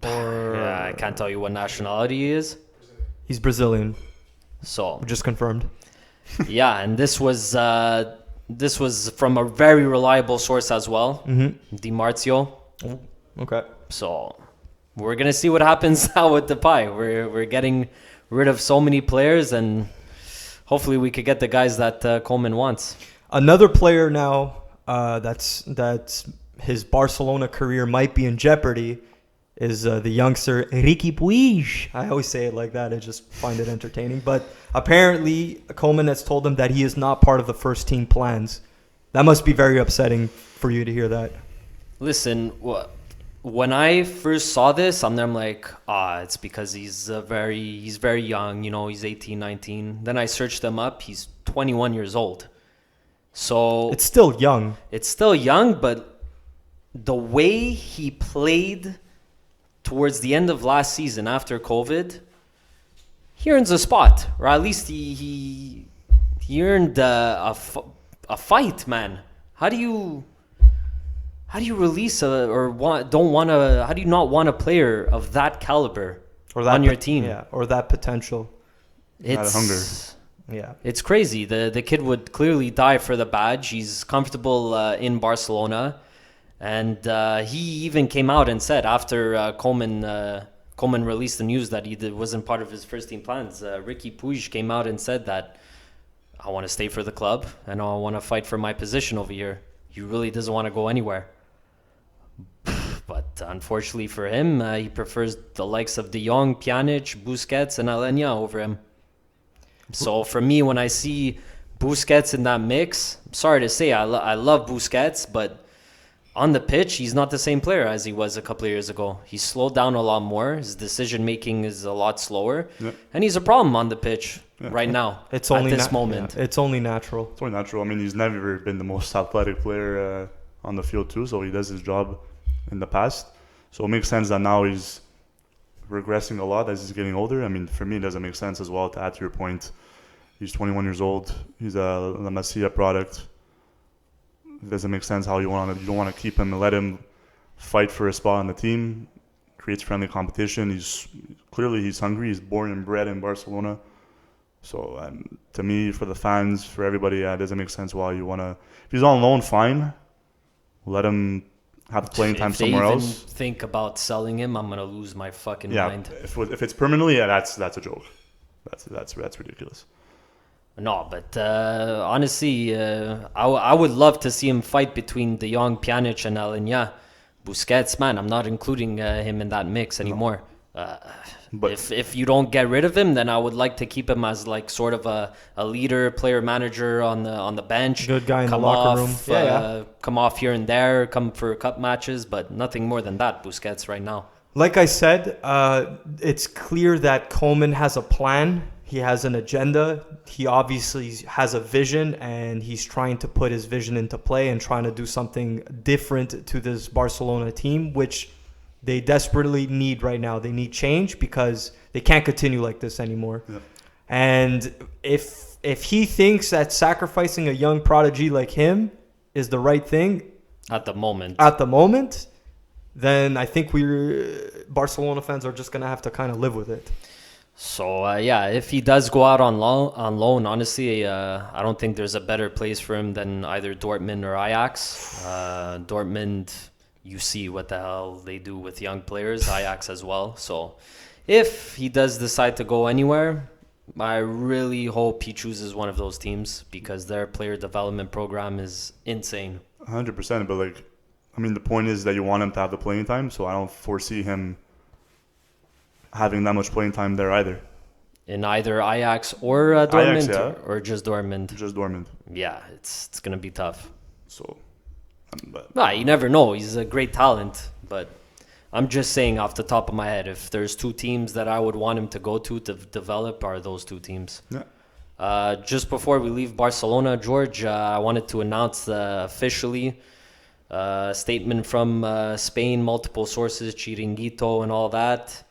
Speaker 3: Yeah, I can't tell you what nationality he is.
Speaker 2: He's Brazilian.
Speaker 3: So
Speaker 2: Just confirmed.
Speaker 3: yeah, and this was from a very reliable source as well, Di Marzio.
Speaker 2: Okay.
Speaker 3: So we're gonna see what happens now with Depay. We're getting rid of so many players, and hopefully we could get the guys that Coleman wants.
Speaker 2: Another player now that's his Barcelona career might be in jeopardy is the youngster Riqui Puig. I always say it like that. I just find it entertaining. But apparently Coleman has told him that he is not part of the first team plans. That must be very upsetting for you to hear that.
Speaker 3: Listen, when I first saw this, I'm like, it's because he's very young, he's 18, 19. Then I searched him up. He's 21 years old. So
Speaker 2: It's still young.
Speaker 3: it's still young, but the way he played towards the end of last season after COVID, he earns a spot, or at least he earned a fight, man. How do you release how do you not want a player of that caliber on your team?
Speaker 2: Yeah, or that potential.
Speaker 3: It's
Speaker 4: hunger.
Speaker 2: Yeah.
Speaker 3: It's crazy. The kid would clearly die for the badge. He's comfortable in Barcelona. And he even came out and said after Coleman released the news that he wasn't part of his first team plans, Riqui Puig came out and said that I want to stay for the club and I want to fight for my position over here. He really doesn't want to go anywhere. But unfortunately for him, he prefers the likes of De Jong, Pjanic, Busquets, and Alenya over him. So for me, when I see Busquets in that mix, I'm sorry to say, I love Busquets, but on the pitch, he's not the same player as he was a couple of years ago. He's slowed down a lot more. His decision-making is a lot slower.
Speaker 4: Yeah.
Speaker 3: And he's a problem on the pitch right now,
Speaker 2: It's
Speaker 3: at
Speaker 2: only
Speaker 3: this moment.
Speaker 2: Yeah, it's only natural.
Speaker 4: It's only natural. I mean, he's never been the most athletic player on the field too, so he does his job in the past. So it makes sense that now he's regressing a lot as he's getting older. I mean, for me, it doesn't make sense as well. To add to your point, he's 21 years old. He's a La Masia product. It doesn't make sense how you don't want to keep him and let him fight for a spot on the team. Creates friendly competition. He's hungry. He's born and bred in Barcelona. So to me, for the fans, for everybody, it doesn't make sense why you want to. If he's on loan, fine. Let him have playing time somewhere else.
Speaker 3: If they even think about selling him, I'm gonna lose my fucking mind.
Speaker 4: If it's permanently, that's a joke. That's ridiculous.
Speaker 3: No, but honestly, I would love to see him fight between De Jong, Pjanic, and Alenya. Busquets, man, I'm not including him in that mix anymore. But if you don't get rid of him, then I would like to keep him as like sort of a leader, player manager on the bench.
Speaker 2: Good guy in the locker room.
Speaker 3: Come off here and there, come for cup matches, but nothing more than that, Busquets right now.
Speaker 2: Like I said, it's clear that Coleman has a plan. He has an agenda. He obviously has a vision, and he's trying to put his vision into play and trying to do something different to this Barcelona team, which they desperately need right now. They need change because they can't continue like this anymore. Yeah. And if he thinks that sacrificing a young prodigy like him is the right thing
Speaker 3: at the moment,
Speaker 2: then I think Barcelona fans are just going to have to kind of live with it.
Speaker 3: So, if he does go out on loan, honestly, I don't think there's a better place for him than either Dortmund or Ajax. Dortmund, you see what the hell they do with young players, Ajax as well. So, if he does decide to go anywhere, I really hope he chooses one of those teams because their player development program is insane.
Speaker 4: 100%, but I mean, the point is that you want him to have the playing time, so I don't foresee him having that much playing time there either.
Speaker 3: In either Ajax or Dortmund,
Speaker 4: yeah.
Speaker 3: or just Dortmund.
Speaker 4: Just Dortmund.
Speaker 3: Yeah, it's gonna be tough.
Speaker 4: So, but
Speaker 3: Nah, you never know. He's a great talent, but I'm just saying off the top of my head, if there's two teams that I would want him to go to develop, are those two teams.
Speaker 4: yeah.
Speaker 3: Just before we leave Barcelona, George, I wanted to announce officially a statement from Spain, multiple sources, Chiringuito and all that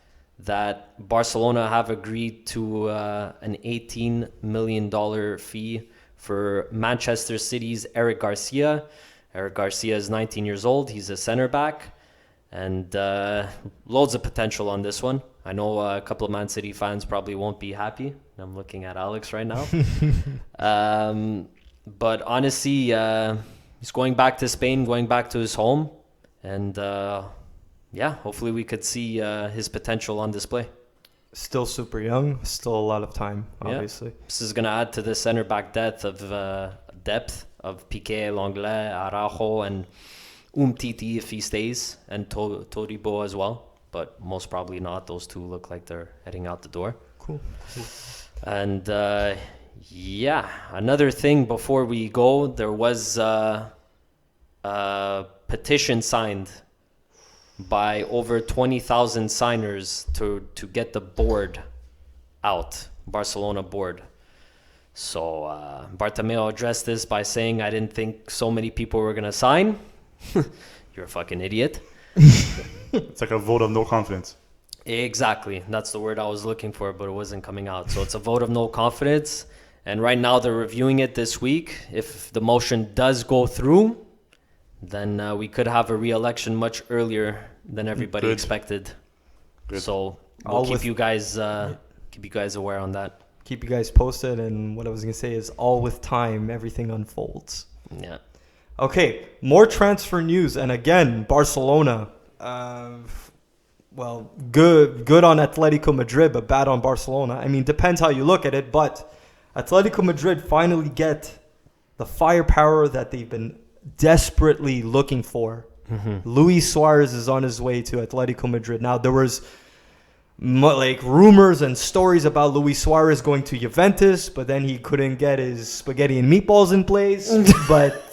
Speaker 3: Barcelona have agreed to an $18 million fee for Manchester City's Eric Garcia. Eric Garcia is 19 years old. He's a center back. And loads of potential on this one. I know a couple of Man City fans probably won't be happy. I'm looking at Alex right now. But honestly, he's going back to Spain, going back to his home. And hopefully we could see his potential on display.
Speaker 2: Still super young. Still a lot of time, obviously.
Speaker 3: Yeah. This is going to add to the center back depth of Piqué, Lenglet, Araujo, and Umtiti if he stays, and Todibo as well, but most probably not. Those two look like they're heading out the door.
Speaker 2: Cool.
Speaker 3: And another thing before we go, there was a petition signed by over 20,000 signers to get the board out, Barcelona board. So Bartomeu addressed this by saying, I didn't think so many people were going to sign. You're a fucking idiot.
Speaker 4: It's like a vote of no confidence.
Speaker 3: Exactly. That's the word I was looking for, but it wasn't coming out. So it's a vote of no confidence. And right now they're reviewing it this week. If the motion does go through, then we could have a re-election much earlier than everybody expected.
Speaker 4: Good.
Speaker 3: So we'll keep you guys aware on that.
Speaker 2: Keep you guys posted. And what I was going to say is all with time, everything unfolds.
Speaker 3: Yeah.
Speaker 2: Okay, more transfer news, and again, Barcelona. Good on Atletico Madrid, but bad on Barcelona. I mean, depends how you look at it, but Atletico Madrid finally get the firepower that they've been desperately looking for.
Speaker 3: Mm-hmm.
Speaker 2: Luis Suarez is on his way to Atletico Madrid. Now, there was rumors and stories about Luis Suarez going to Juventus, but then he couldn't get his spaghetti and meatballs in place, but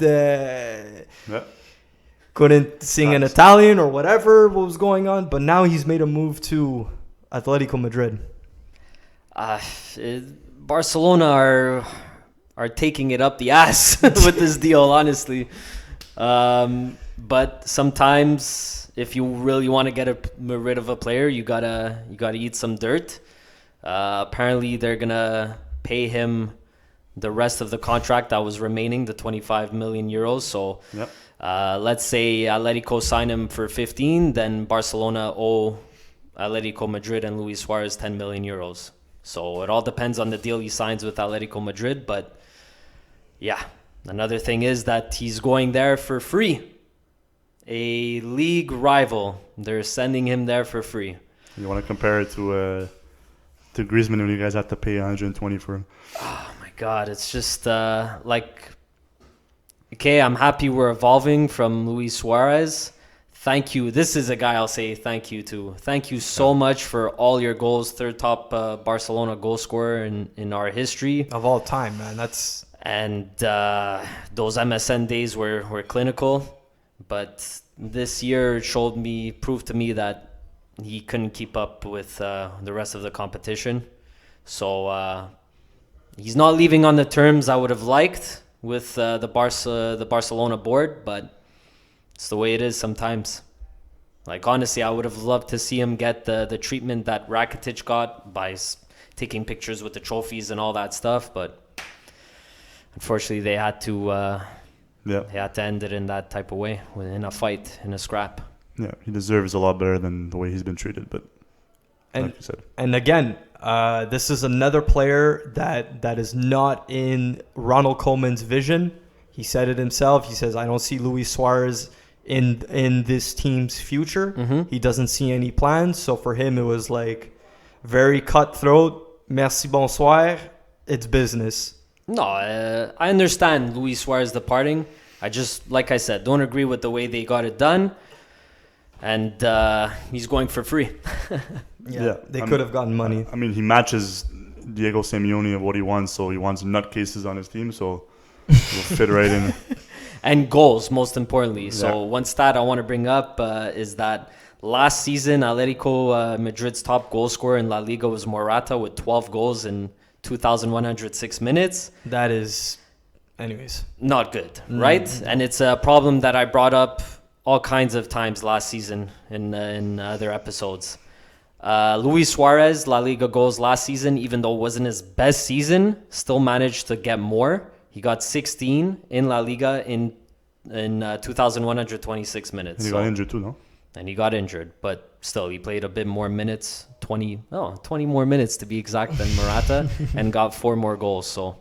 Speaker 2: couldn't sing in Italian or whatever what was going on. But now he's made a move to Atletico Madrid.
Speaker 3: Barcelona are taking it up the ass with this deal, honestly. But sometimes, if you really want to get rid of a player, you gotta eat some dirt. Apparently, they're gonna pay him the rest of the contract that was remaining, the 25 million euros. So, let's say Atletico sign him for 15, then Barcelona owe Atletico Madrid and Luis Suarez 10 million euros. So it all depends on the deal he signs with Atletico Madrid. But yeah, another thing is that he's going there for free. A league rival. They're sending him there for free.
Speaker 4: You want to compare it to Griezmann when you guys have to pay 120 for him?
Speaker 3: Oh my God, it's just okay, I'm happy we're evolving from Luis Suarez. Thank you. This is a guy I'll say thank you to. Thank you so much for all your goals. Third top Barcelona goal scorer in our history.
Speaker 2: Of all time, man.
Speaker 3: And those MSN days were clinical. But this year proved to me that he couldn't keep up with the rest of the competition. So he's not leaving on the terms I would have liked with the Barcelona board, but it's the way it is sometimes. Like, honestly, I would have loved to see him get the treatment that Rakitic got by taking pictures with the trophies and all that stuff, but unfortunately they had to... He had to end it in that type of way, in a fight, in a scrap.
Speaker 4: Yeah, he deserves a lot better than the way he's been treated, but like you said.
Speaker 2: And again, this is another player that is not in Ronald Koeman's vision. He said it himself. He says, I don't see Luis Suarez in this team's future.
Speaker 3: Mm-hmm.
Speaker 2: He doesn't see any plans. So for him, it was like very cutthroat. Merci, bonsoir. It's business.
Speaker 3: No, I understand Luis Suarez departing. I just, like I said, don't agree with the way they got it done. And he's going for free.
Speaker 2: They could have gotten money.
Speaker 4: I mean, he matches Diego Simeone of what he wants, so he wants nutcases on his team, so he'll fit right in.
Speaker 3: And goals, most importantly. So one stat I want to bring up is that last season, Atletico Madrid's top goal scorer in La Liga was Morata with 12 goals in 2,106 minutes.
Speaker 2: That is, anyways,
Speaker 3: not good, right? And it's a problem that I brought up all kinds of times last season in other episodes. Luis Suarez, La Liga goals last season, even though it wasn't his best season, still managed to get more. He got 16 in La Liga in 2,126 minutes.
Speaker 4: And he got injured too, no?
Speaker 3: And he got injured, but still, he played a bit more minutes, 20 more minutes to be exact than Morata, and got 4 more goals. So,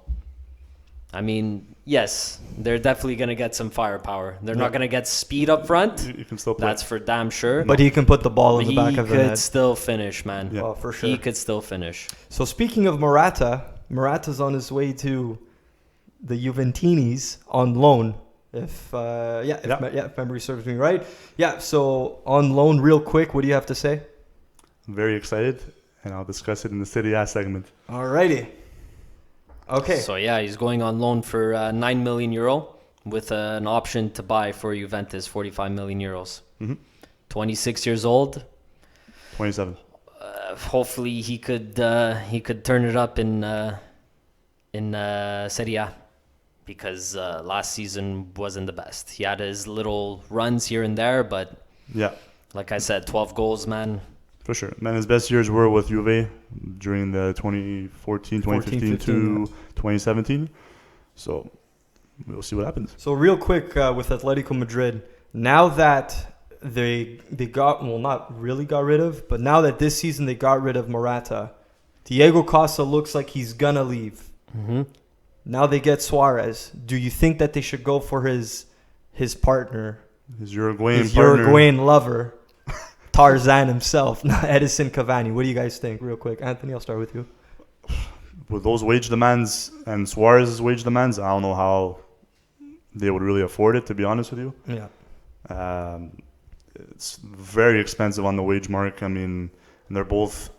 Speaker 3: I mean, yes, they're definitely going to get some firepower. They're not going to get speed up front.
Speaker 4: You can still play.
Speaker 3: That's for damn sure.
Speaker 2: but he can put the ball in the back of the net.
Speaker 3: He could still finish, man.
Speaker 4: Yeah.
Speaker 2: Oh, for sure.
Speaker 3: He could still finish.
Speaker 2: So speaking of Morata's on his way to the Juventinis on loan. If memory serves me right. Yeah, so on loan real quick, what do you have to say?
Speaker 4: I'm very excited, and I'll discuss it in the City A segment.
Speaker 2: Alrighty. Okay.
Speaker 3: So, yeah, he's going on loan for 9 million euro with an option to buy for Juventus, 45 million euros. 26 years old.
Speaker 4: 27.
Speaker 3: Hopefully he could turn it up in Serie A, because last season wasn't the best. He had his little runs here and there, but like I said, 12 goals, man.
Speaker 4: For sure. Man, his best years were with Juve during the 2014, 2015 to 2017. So we'll see what happens.
Speaker 2: So real quick with Atletico Madrid, now that they got, well, not really got rid of, but now that this season they got rid of Morata, Diego Costa looks like he's gonna leave. Now they get Suarez. Do you think that they should go for his partner,
Speaker 4: His Uruguayan
Speaker 2: his
Speaker 4: partner.
Speaker 2: Uruguayan lover, Tarzan himself, not Edison Cavani? What do you guys think, real quick? Anthony, I'll start with you.
Speaker 4: With those wage demands and Suarez's wage demands, I don't know how they would really afford it, to be honest with you.
Speaker 2: Yeah.
Speaker 4: It's very expensive on the wage mark. I mean, they're both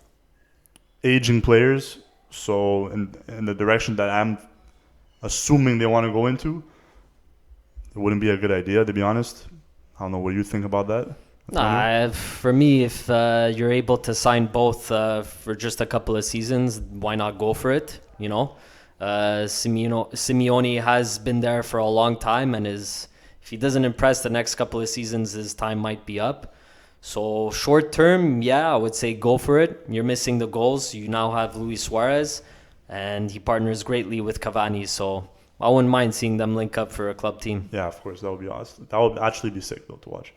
Speaker 4: aging players. So in the direction that I'm assuming they want to go into, it wouldn't be a good idea, to be honest. I don't know what you think about that.
Speaker 3: For me, if you're able to sign both for just a couple of seasons, why not go for it? You know, Simeone has been there for a long time, and if he doesn't impress the next couple of seasons, his time might be up. So short term, I would say go for it. You're missing the goals. You now have Luis Suarez, and he partners greatly with Cavani. So I wouldn't mind seeing them link up for a club team.
Speaker 4: Yeah, of course, that would be awesome. That would actually be sick though to watch.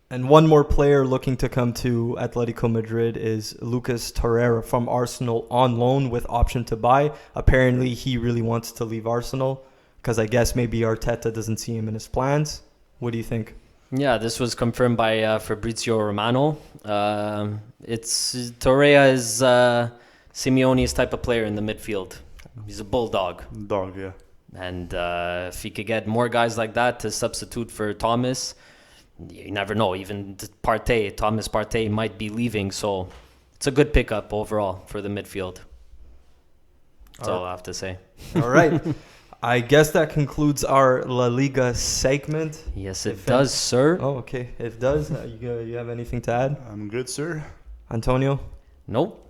Speaker 2: And one more player looking to come to Atletico Madrid is Lucas Torreira from Arsenal on loan with option to buy. Apparently, he really wants to leave Arsenal because I guess maybe Arteta doesn't see him in his plans. What do you think?
Speaker 3: Yeah, this was confirmed by Fabrizio Romano. Torreira is Simeone's type of player in the midfield. He's a bulldog.
Speaker 4: Dog, yeah.
Speaker 3: And if he could get more guys like that to substitute for Thomas, you never know. Even Thomas Partey might be leaving, so it's a good pickup overall for the midfield. That's all I have to say.
Speaker 2: All right. I guess that concludes our La Liga segment.
Speaker 3: Yes, it does, sir.
Speaker 2: Oh, okay. It does. You have anything to add?
Speaker 4: I'm good, sir.
Speaker 2: Antonio?
Speaker 3: Nope.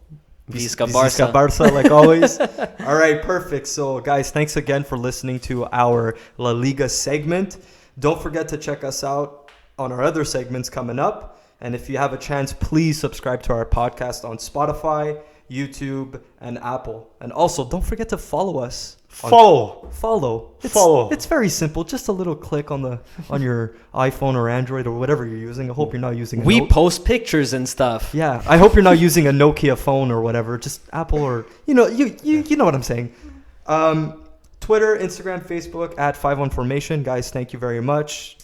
Speaker 3: Visca
Speaker 2: Visca
Speaker 3: Barca.
Speaker 2: Barca, like always. All right, perfect. So, guys, thanks again for listening to our La Liga segment. Don't forget to check us out on our other segments coming up. And if you have a chance, please subscribe to our podcast on Spotify, YouTube, and Apple. And also, don't forget to follow us. Follow. It's very simple. Just a little click on your iPhone or Android or whatever you're using. I hope you're not using
Speaker 3: We post pictures and stuff.
Speaker 2: Yeah, I hope you're not using a Nokia phone or whatever. Just Apple or you know what I'm saying. Twitter, Instagram, Facebook at 51Formation. Guys, thank you very much.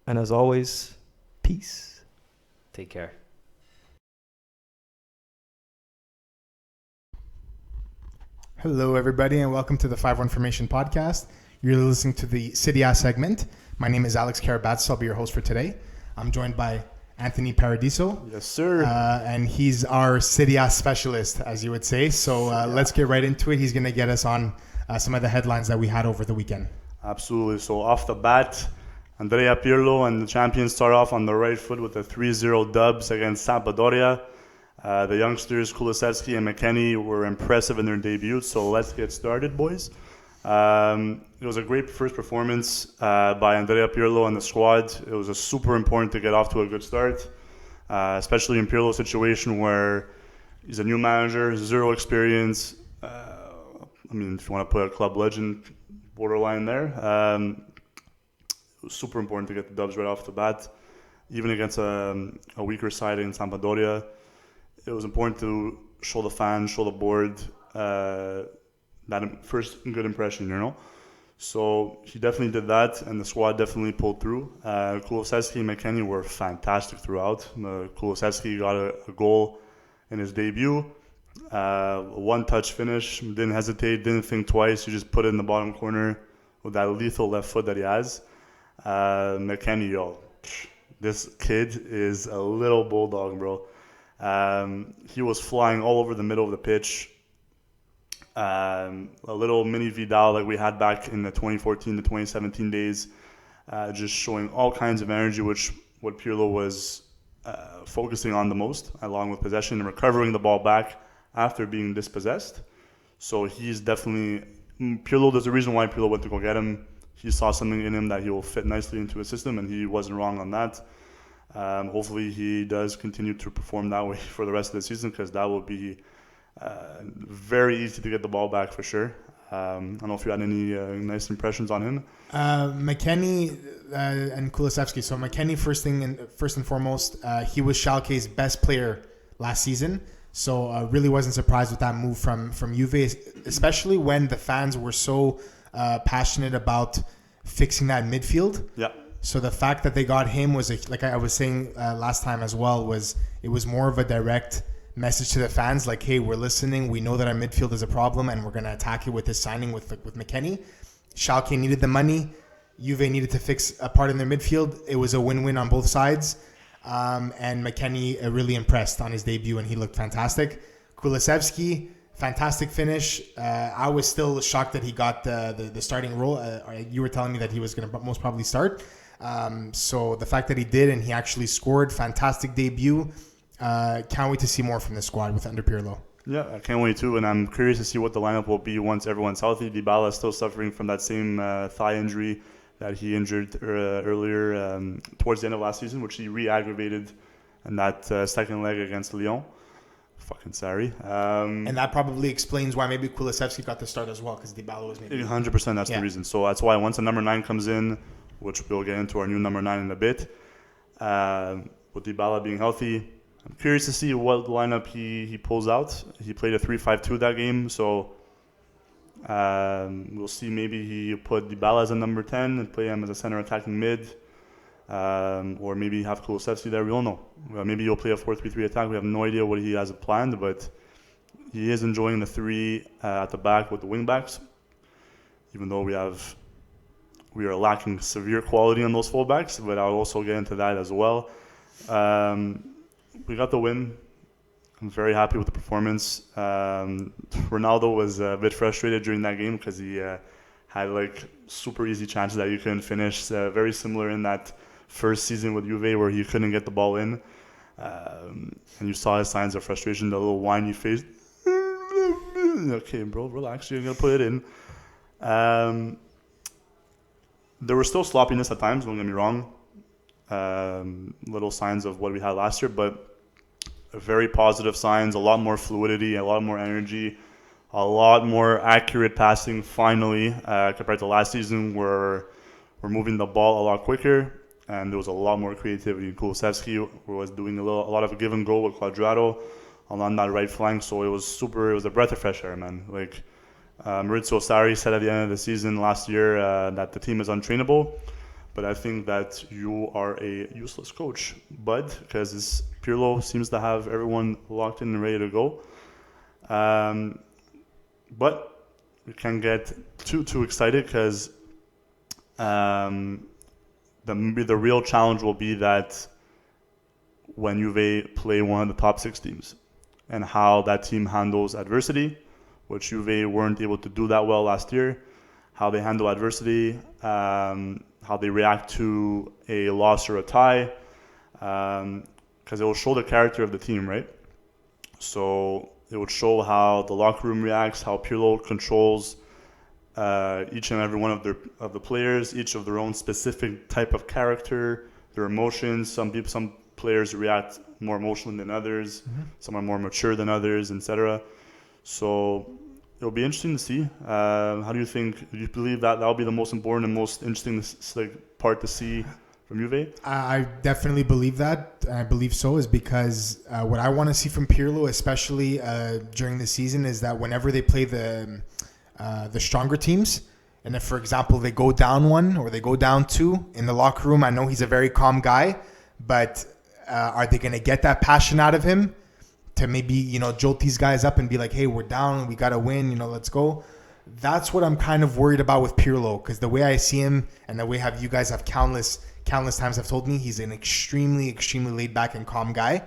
Speaker 2: And as always, peace.
Speaker 3: Take care.
Speaker 1: Hello, everybody, and welcome to the 51 Formation podcast. You're listening to the City A segment. My name is Alex Karabatz. I'll be your host for today. I'm joined by Anthony Paradiso.
Speaker 4: Yes, sir.
Speaker 1: And he's our City A specialist, as you would say. So let's get right into it. He's going to get us on some of the headlines that we had over the weekend.
Speaker 4: Absolutely. So off the bat, Andrea Pirlo and the champions start off on the right foot with a 3-0 dubs against Sampdoria. The youngsters, Kulusevski and McKennie, were impressive in their debut. So let's get started, boys. It was a great first performance by Andrea Pirlo and the squad. It was super important to get off to a good start, especially in Pirlo's situation where he's a new manager, zero experience. If you want to put a club legend borderline there, it was super important to get the dubs right off the bat, even against a weaker side in Sampdoria. It was important to show the fans, show the board that first good impression, So he definitely did that, and the squad definitely pulled through. Kulusevski and McKennie were fantastic throughout. Kulusevski got a goal in his debut, a one-touch finish, didn't hesitate, didn't think twice. He just put it in the bottom corner with that lethal left foot that he has. McKennie, this kid is a little bulldog, bro. He was flying all over the middle of the pitch. A little mini Vidal like we had back in the 2014 to 2017 days, just showing all kinds of energy, which what Pirlo was focusing on the most, along with possession and recovering the ball back after being dispossessed. So he's definitely Pirlo. There's a reason why Pirlo went to go get him. He saw something in him that he will fit nicely into his system, and he wasn't wrong on that. Hopefully he does continue to perform that way for the rest of the season, because that will be very easy to get the ball back for sure. I don't know if you had any nice impressions on him.
Speaker 1: McKennie and Kulusevski. So McKennie, first and foremost, he was Schalke's best player last season. So really wasn't surprised with that move from Juve, especially when the fans were so passionate about fixing that midfield.
Speaker 4: Yeah.
Speaker 1: So the fact that they got him was, like I was saying last time as well, was more of a direct message to the fans, like, hey, we're listening. We know that our midfield is a problem, and we're going to attack it with this signing with McKennie. Schalke needed the money. Juve needed to fix a part in their midfield. It was a win-win on both sides. And McKennie really impressed on his debut, and he looked fantastic. Kulusevski, fantastic finish. I was still shocked that he got the starting role. You were telling me that he was going to most probably start. So the fact that he did, and he actually scored, fantastic debut. Can't wait to see more from the squad with under Pirlo.
Speaker 4: Yeah, I can't wait too, and I'm curious to see what the lineup will be once everyone's healthy. Dybala is still suffering from that same thigh injury that he injured earlier towards the end of last season, which he re-aggravated in that second leg against Lyon. Fucking sorry.
Speaker 1: And that probably explains why maybe Kulusevski got the start as well, because Dybala was maybe...
Speaker 4: 100% that's the reason. So that's why once the number 9 comes in, which we'll get into our new number 9 in a bit, with Dybala being healthy, I'm curious to see what lineup he pulls out. He played a 3-5-2 that game, so we'll see. Maybe he put Dybala as a number 10 and play him as a center attacking mid, or maybe have Kulusevski there. We don't know. Maybe he'll play a 4-3-3 attack. We have no idea what he has planned, but he is enjoying the 3 at the back with the wing backs, even though we are lacking severe quality on those fullbacks, but I'll also get into that as well. We got the win. I'm very happy with the performance. Ronaldo was a bit frustrated during that game because he had like super easy chances that you couldn't finish. Very similar in that first season with Juve where he couldn't get the ball in. And you saw his signs of frustration, the little whiny face. Okay, bro, relax. You're going to put it in. There was still sloppiness at times, don't get me wrong. Little signs of what we had last year, but very positive signs, a lot more fluidity, a lot more energy, a lot more accurate passing finally compared to last season where we're moving the ball a lot quicker and there was a lot more creativity. Kulusevski was doing a lot of give and go with Quadrado along that right flank, so it was a breath of fresh air, man. Like Maurizio Sarri said at the end of the season last year that the team is untrainable. But I think that you are a useless coach, bud, because this Pirlo seems to have everyone locked in and ready to go. But we can't get too excited because the real challenge will be that when Juve play one of the top 6 teams and how that team handles adversity, which Juve weren't able to do that well last year, how they handle adversity, how they react to a loss or a tie, because it will show the character of the team, right? So it would show how the locker room reacts, how Pirlo controls each and every one of the players, each of their own specific type of character, their emotions. Some players react more emotionally than others. Mm-hmm. Some are more mature than others, etc. So it'll be interesting to see. How do you think? Do you believe that will be the most important and most interesting part to see from Juve?
Speaker 1: I definitely believe that. I believe so, is because what I want to see from Pirlo, especially during the season, is that whenever they play the stronger teams, and if, for example, they go down 1 or they go down 2 in the locker room, I know he's a very calm guy, but are they going to get that passion out of him to maybe, jolt these guys up and be like, hey, we're down, we got to win, let's go? That's what I'm kind of worried about with Pirlo, because the way I see him and the way you guys have countless times have told me, he's an extremely, extremely laid back and calm guy.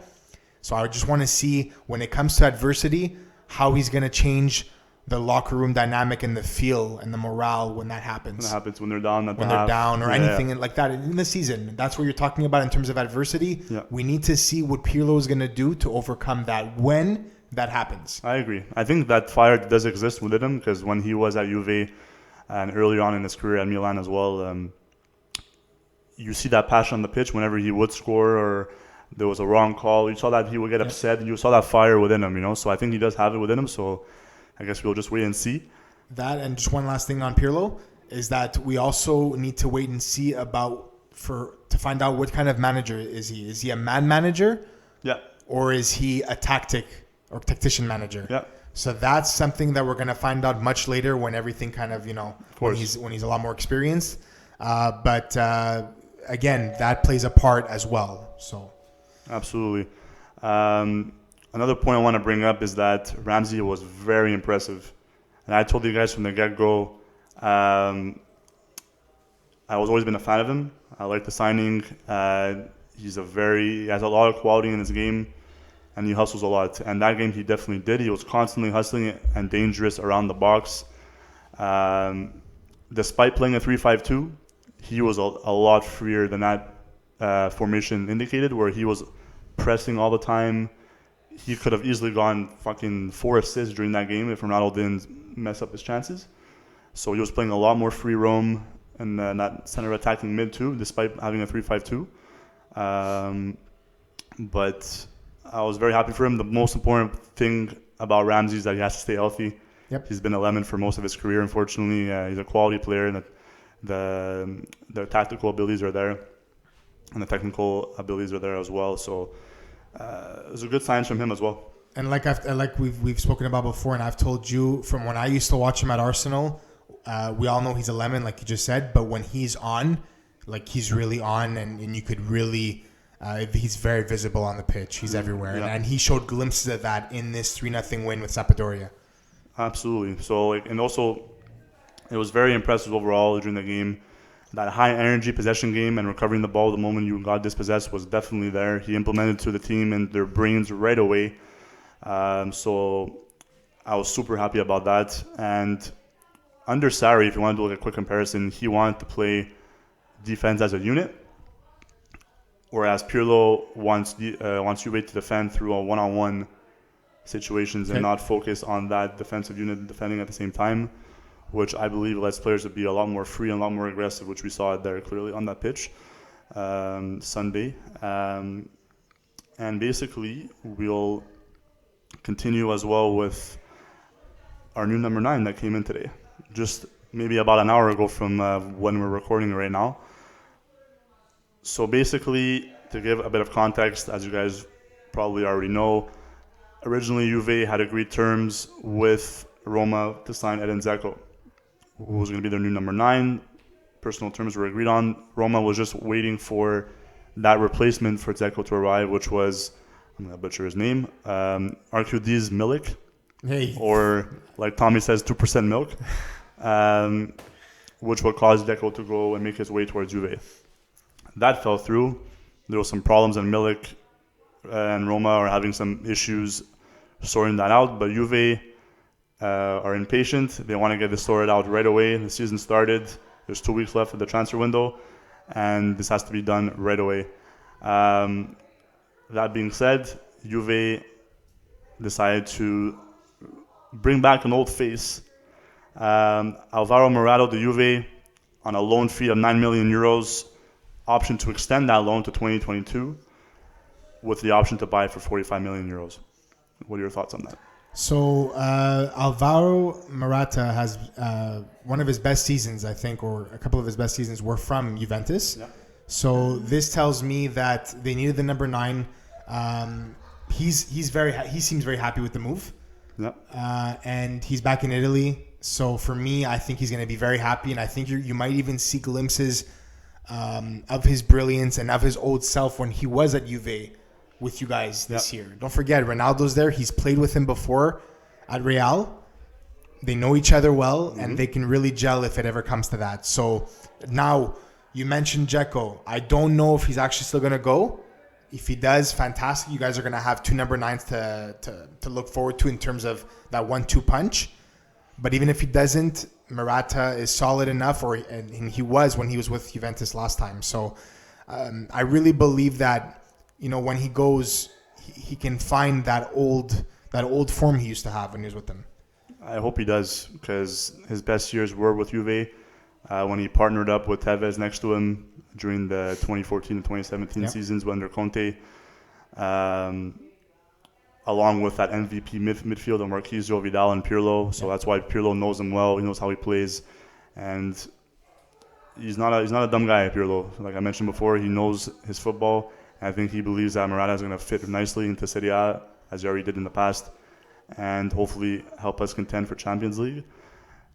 Speaker 1: So I just want to see, when it comes to adversity, how he's going to change the locker room dynamic and the feel and the morale when that happens.
Speaker 4: When that happens, when they're down
Speaker 1: or anything like that in the season. That's what you're talking about in terms of adversity. Yeah. We need to see what Pirlo is going to do to overcome that when that happens.
Speaker 4: I agree. I think that fire does exist within him, because when he was at Juve and earlier on in his career at Milan as well, you see that passion on the pitch whenever he would score or there was a wrong call. You saw that he would get upset. You saw that fire within him, So I think he does have it within him. So I guess we'll just wait and see.
Speaker 1: That, and just one last thing on Pirlo, is that we also need to wait and see to find out what kind of manager is he. Is he a man manager?
Speaker 4: Yeah.
Speaker 1: Or is he a tactician manager?
Speaker 4: Yeah.
Speaker 1: So that's something that we're going to find out much later when everything kind of, when he's a lot more experienced. But again, that plays a part as well. So
Speaker 4: absolutely. Another point I want to bring up is that Ramsey was very impressive. And I told you guys from the get-go, I was always been a fan of him. I like the signing. He has a lot of quality in his game, and he hustles a lot. And that game he definitely did. He was constantly hustling and dangerous around the box. Despite playing a 3-5-2, he was a lot freer than that formation indicated, where he was pressing all the time. He could have easily gone fucking 4 assists during that game if Ronaldo didn't mess up his chances. So he was playing a lot more free roam and that center attacking mid too, despite having a 3-5-2. But I was very happy for him. The most important thing about Ramsey is that he has to stay healthy.
Speaker 1: Yep.
Speaker 4: He's been a lemon for most of his career, unfortunately. He's a quality player, and the tactical abilities are there, and the technical abilities are there as well. So it was a good sign from him as well.
Speaker 1: And like we've spoken about before, and I've told you from when I used to watch him at Arsenal, we all know he's a lemon, like you just said. But when he's on, like he's really on, and you could really, he's very visible on the pitch. He's everywhere, yeah. and he showed glimpses of that in this 3-0 win with Sampdoria.
Speaker 4: Absolutely. So and also, it was very impressive overall during the game. That high energy possession game and recovering the ball the moment you got dispossessed was definitely there. He implemented to the team and their brains right away. So I was super happy about that. And under Sarri, if you want to do a quick comparison, he wanted to play defense as a unit, whereas Pirlo wants you to defend through a one-on-one situations and not focus on that defensive unit defending at the same time, which I believe lets players to be a lot more free and a lot more aggressive, which we saw there clearly on that pitch Sunday. And basically, we'll continue as well with our new number 9 that came in today, just maybe about an hour ago from when we're recording right now. So basically, to give a bit of context, as you guys probably already know, originally Juve had agreed terms with Roma to sign Edin Dzeko, who was going to be their new number 9. Personal terms were agreed on. Roma was just waiting for that replacement for Dzeko to arrive, which was, I'm going to butcher his name, Arkudiz Milik, or like Tommy says, 2% milk. which would cause Deco to go and make his way towards Juve. That fell through. There was some problems, and Milik and Roma are having some issues sorting that out. But Juve are impatient. They want to get this sorted out right away. The season started. There's 2 weeks left of the transfer window, and this has to be done right away. That being said, Juve decided to bring back an old face. Alvaro Morata to Juve on a loan fee of 9 million euros, option to extend that loan to 2022 with the option to buy it for 45 million euros. What are your thoughts on that?
Speaker 1: So Alvaro Morata has one of his best seasons, I think, or a couple of his best seasons were from Juventus.
Speaker 4: Yeah.
Speaker 1: So this tells me that they needed the number 9. He seems very happy with the move.
Speaker 4: Yeah.
Speaker 1: And he's back in Italy. So for me, I think he's going to be very happy, and I think you might even see glimpses of his brilliance and of his old self when he was at Juve with you guys this year. Don't forget, Ronaldo's there. He's played with him before at Real. They know each other well, and they can really gel if it ever comes to that. So now you mentioned Dzeko. I don't know if he's actually still going to go. If he does, fantastic. You guys are going to have 2 number 9s to look forward to in terms of that 1-2 punch. But even if he doesn't, Morata is solid enough, and he was when he was with Juventus last time. So I really believe that, when he goes, he can find that old form he used to have when he was with them.
Speaker 4: I hope he does, because his best years were with Juve when he partnered up with Tevez next to him during the 2014 and 2017 seasons under Conte, along with that MVP midfield of Marquisio, Vidal, and Pirlo. So that's why Pirlo knows him well. He knows how he plays, and he's not a dumb guy, Pirlo. Like I mentioned before, he knows his football. And I think he believes that Morata is going to fit nicely into Serie A, as he already did in the past, and hopefully help us contend for Champions League.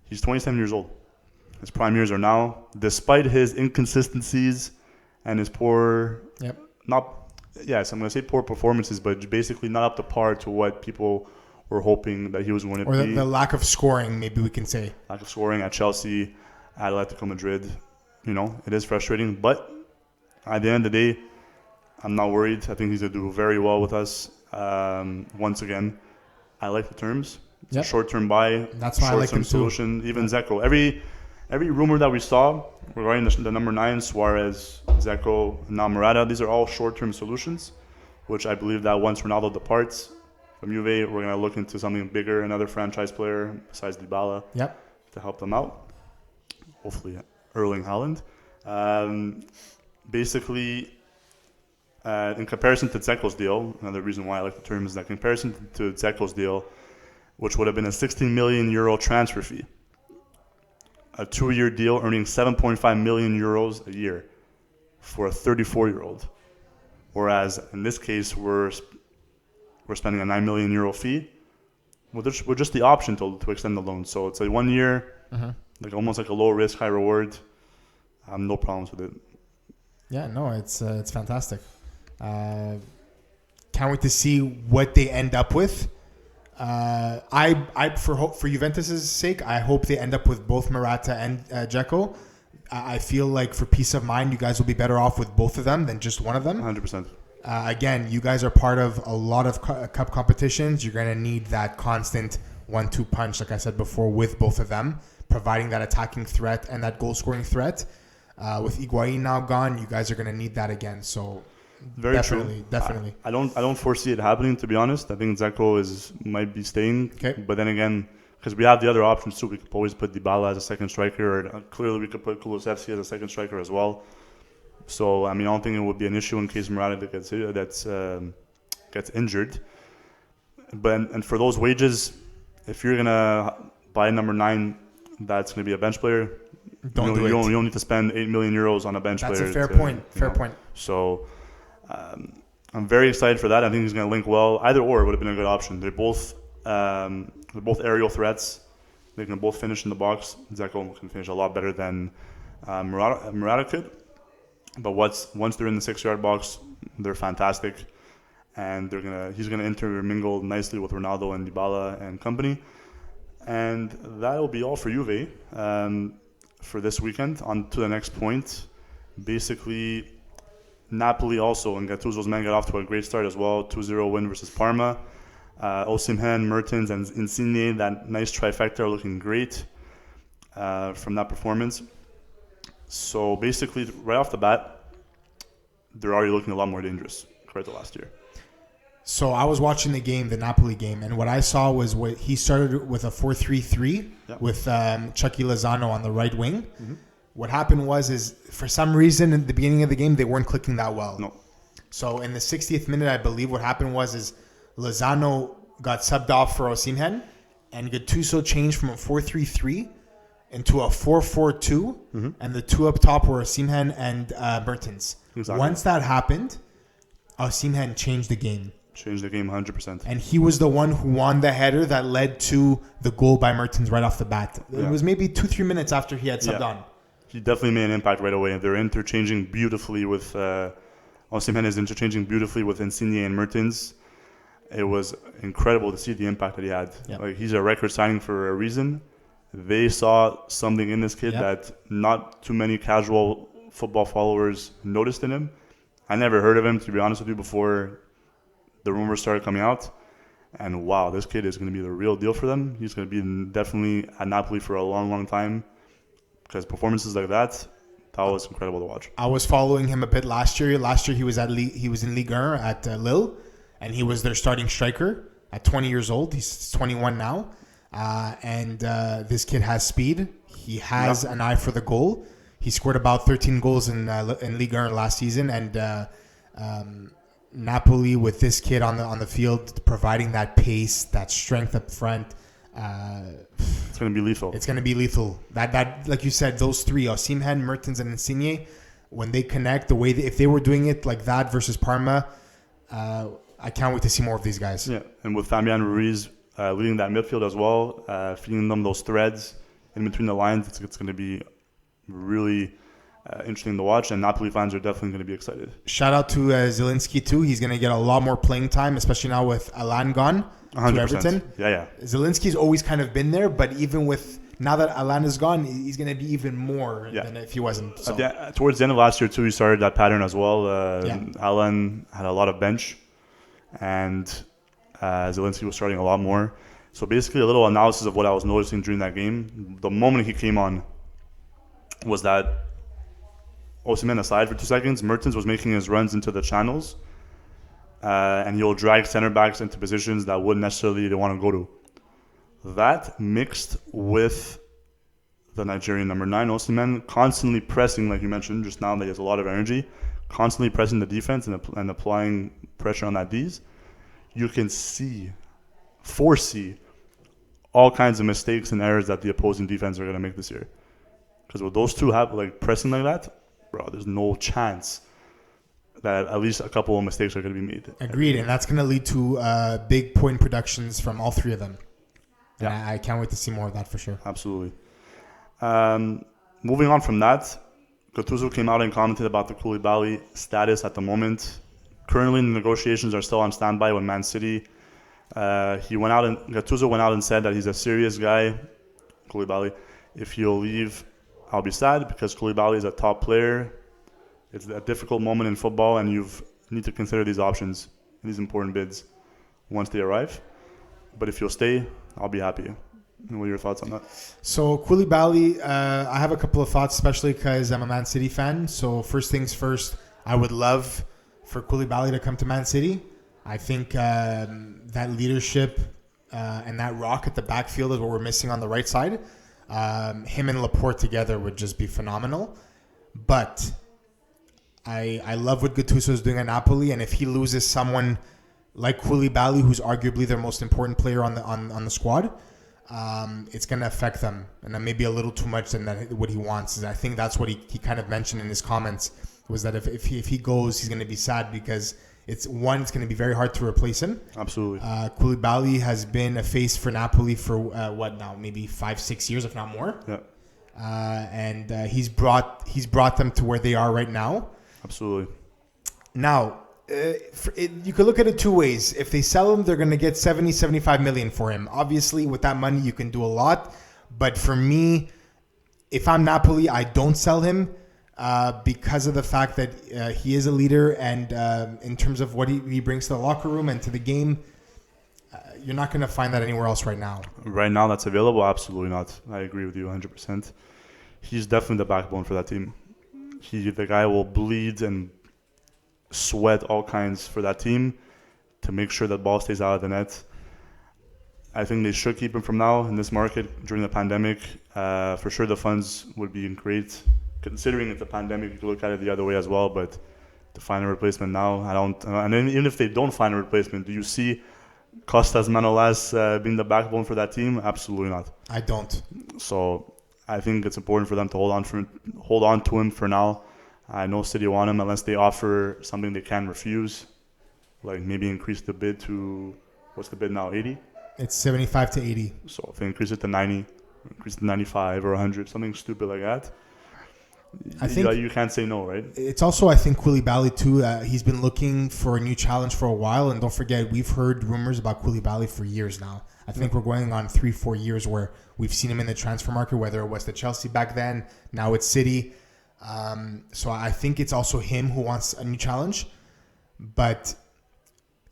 Speaker 4: He's 27 years old. His prime years are now. Despite his inconsistencies and his poor, I'm going to say poor performances, but basically not up to par to what people were hoping that he was going to be.
Speaker 1: Or the lack of scoring, maybe we can say.
Speaker 4: Lack of scoring at Chelsea, at Atletico Madrid. It is frustrating, but at the end of the day, I'm not worried. I think he's going to do very well with us. Once again, I like the terms. It's a short-term buy.
Speaker 1: That's why I like him too.
Speaker 4: Solution. Even Dzeko. Every rumor that we saw regarding the number 9, Suarez, Dzeko, now Morata, these are all short-term solutions, which I believe that once Ronaldo departs from Juve, we're going to look into something bigger, another franchise player besides Dybala to help them out. Hopefully, Erling Haaland. In comparison to Dzeko's deal, another reason why I like the term is that comparison to Dzeko's deal, which would have been a 16 million euro transfer fee, a 2-year deal earning 7.5 million euros a year for a 34-year-old. Whereas in this case, we're spending a 9 million euro fee with just the option to extend the loan. So it's a 1 year, like almost like a low risk, high reward. I have no problems with it. Yeah, no,
Speaker 1: it's fantastic. Can't wait to see what they end up with. For Juventus's sake, I hope they end up with both Morata and Dzeko. I feel like for peace of mind, you guys will be better off with both of them than just one of them.
Speaker 4: 100%.
Speaker 1: Again, you guys are part of a lot of cup competitions. You're going to need that constant 1-2 punch, like I said before, with both of them, providing that attacking threat and that goal-scoring threat. With Higuain now gone, you guys are going to need that again. So definitely.
Speaker 4: I don't foresee it happening, to be honest. I think Dzeko might be staying. Okay. But then again, because we have the other options too, we could always put Dybala as a second striker, or clearly we could put Kulusevski as a second striker as well. So I don't think it would be an issue in case Morata gets injured. And for those wages, if you're gonna buy number 9, that's gonna be a bench player. You don't need to spend 8 million euros on a bench player.
Speaker 1: That's a fair point. Fair point.
Speaker 4: So I'm very excited for that. I think he's going to link well. Either or would have been a good option. They're both aerial threats. They can both finish in the box. Dzeko can finish a lot better than Morata could. But once they're in the 6-yard box, they're fantastic, and he's gonna intermingle nicely with Ronaldo and Dybala and company. And that will be all for Juve. for this weekend. On to the next point. Basically, Napoli also, and Gattuso's men got off to a great start as well. 2-0 win versus Parma. Osimhen, Mertens, and Insigne, that nice trifecta, are looking great from that performance. So basically, right off the bat, they're already looking a lot more dangerous compared to last year.
Speaker 1: So I was watching the game, the Napoli game, and what I saw was what he started with a 4-3-3 with Chucky Lozano on the right wing. Mm-hmm. What happened was for some reason at the beginning of the game they weren't clicking that well.
Speaker 4: No.
Speaker 1: So in the 60th minute, I believe what happened was Lozano got subbed off for Osimhen, and Gattuso changed from a 4-3-3 into a 4-4-2, and the two up top were Osimhen and Mertens.
Speaker 4: Exactly.
Speaker 1: Once that happened, Osimhen changed the game.
Speaker 4: Changed the game 100%.
Speaker 1: And he was the one who won the header that led to the goal by Mertens right off the bat. It was maybe 2-3 minutes after he had subbed on.
Speaker 4: He definitely made an impact right away. They're interchanging beautifully with Osimhen is interchanging beautifully with Insigne and Mertens. It was incredible to see the impact that he had.
Speaker 1: Yep.
Speaker 4: Like, he's a record signing for a reason. They saw something in this kid that not too many casual football followers noticed in him. I never heard of him, to be honest with you, before the rumors started coming out. And wow, this kid is going to be the real deal for them. He's going to be definitely at Napoli for a long, long time. Because performances like that was incredible to watch.
Speaker 1: I was following him a bit last year. Last year he was in Liga at Lille, and he was their starting striker at 20 years old. He's 21 now. And this kid has speed. He has an eye for the goal. He scored about 13 goals in Liga last season, and Napoli with this kid on the field providing that pace, that strength up front.
Speaker 4: It's going to be lethal.
Speaker 1: It's going to be lethal. That like you said, those three, Osimhen, Mertens, and Insigne, when they connect, the way if they were doing it like that versus Parma, I can't wait to see more of these guys.
Speaker 4: Yeah, and with Fabian Ruiz leading that midfield as well, feeding them those threads in between the lines, it's going to be really interesting to watch, and Napoli fans are definitely going to be excited.
Speaker 1: Shout out to Zielinski too. He's going to get a lot more playing time, especially now with Alan gone
Speaker 4: 100%.
Speaker 1: to Everton.
Speaker 4: Yeah.
Speaker 1: Zielinski's always kind of been there, but even with now that Alan is gone, he's going to be even more than if he wasn't. So.
Speaker 4: Towards the end of last year too, he started that pattern as well. Alan had a lot of bench, and Zielinski was starting a lot more. So basically, a little analysis of what I was noticing during that game. The moment he came on was that Osimhen aside for 2 seconds, Mertens was making his runs into the channels, and he'll drag center backs into positions that wouldn't necessarily they want to go to. That mixed with the Nigerian number 9, Osimhen, constantly pressing, like you mentioned just now, that he has a lot of energy, constantly pressing the defense and applying pressure on that D's. You can foresee all kinds of mistakes and errors that the opposing defense are going to make this year. Because with those two pressing like that, bro, there's no chance that at least a couple of mistakes are going to be made.
Speaker 1: Agreed, and that's going to lead to big point productions from all three of them. And I can't wait to see more of that for sure.
Speaker 4: Absolutely. Moving on from that, Gattuso came out and commented about the Koulibaly status at the moment. Currently, the negotiations are still on standby with Man City. Gattuso went out and said that he's a serious guy, Koulibaly. If he'll leave, I'll be sad because Koulibaly is a top player. It's a difficult moment in football, and you need to consider these options, these important bids, once they arrive. But if you'll stay, I'll be happy. And what are your thoughts on that?
Speaker 1: So Koulibaly, I have a couple of thoughts, especially because I'm a Man City fan. So first things first, I would love for Koulibaly to come to Man City. I think that leadership and that rock at the backfield is what we're missing on the right side. Him and Laporte together would just be phenomenal. But I love what Gattuso is doing at Napoli, and if he loses someone like Koulibaly, who's arguably their most important player on the squad, it's going to affect them, and then maybe a little too much than what he wants. I think that's what he kind of mentioned in his comments, was that if he goes, he's going to be sad because it's going to be very hard to replace him.
Speaker 4: Absolutely.
Speaker 1: Koulibaly has been a face for Napoli for maybe 5-6 years, if not more.
Speaker 4: Yeah.
Speaker 1: And he's brought them to where they are right now.
Speaker 4: Absolutely.
Speaker 1: Now, you could look at it two ways. If they sell him, they're going to get 75 million for him. Obviously, with that money, you can do a lot. But for me, if I'm Napoli, I don't sell him because of the fact that he is a leader, and in terms of what he brings to the locker room and to the game, you're not going to find that anywhere else right now.
Speaker 4: Right now, that's available? Absolutely not. I agree with you 100%. He's definitely the backbone for that team. The guy will bleed and sweat all kinds for that team to make sure that ball stays out of the net. I think they should keep him from now in this market during the pandemic. For sure, the funds would be great. Considering it's a pandemic, you could look at it the other way as well. But to find a replacement now, I don't. And even if they don't find a replacement, do you see Kostas Manolas being the backbone for that team? Absolutely not.
Speaker 1: I don't.
Speaker 4: So I think it's important for them to hold on to him for now. I know City want him unless they offer something they can refuse, like maybe increase the bid to, what's the bid now, 80?
Speaker 1: It's 75 to 80.
Speaker 4: So if they increase it to 90, increase it to 95 or 100, something stupid like that,
Speaker 1: I think
Speaker 4: you can't say no, right?
Speaker 1: It's also, I think, Koulibaly too. He's been looking for a new challenge for a while, and don't forget, we've heard rumors about Koulibaly for years now. I think we're going on 3-4 years where we've seen him in the transfer market, whether it was the Chelsea back then, now it's City. So I think it's also him who wants a new challenge, but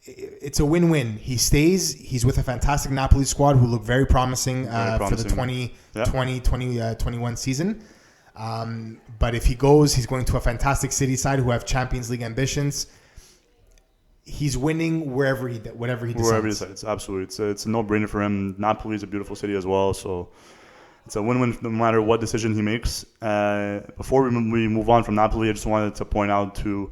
Speaker 1: it's a win-win. He stays. He's with a fantastic Napoli squad who look very promising, for the 2020-21 season. But if he goes, he's going to a fantastic City side who have Champions League ambitions. He's winning whatever he decides.
Speaker 4: Wherever he decides, absolutely. It's a no-brainer for him. Napoli is a beautiful city as well, so it's a win-win no matter what decision he makes. Before we move on from Napoli, I just wanted to point out to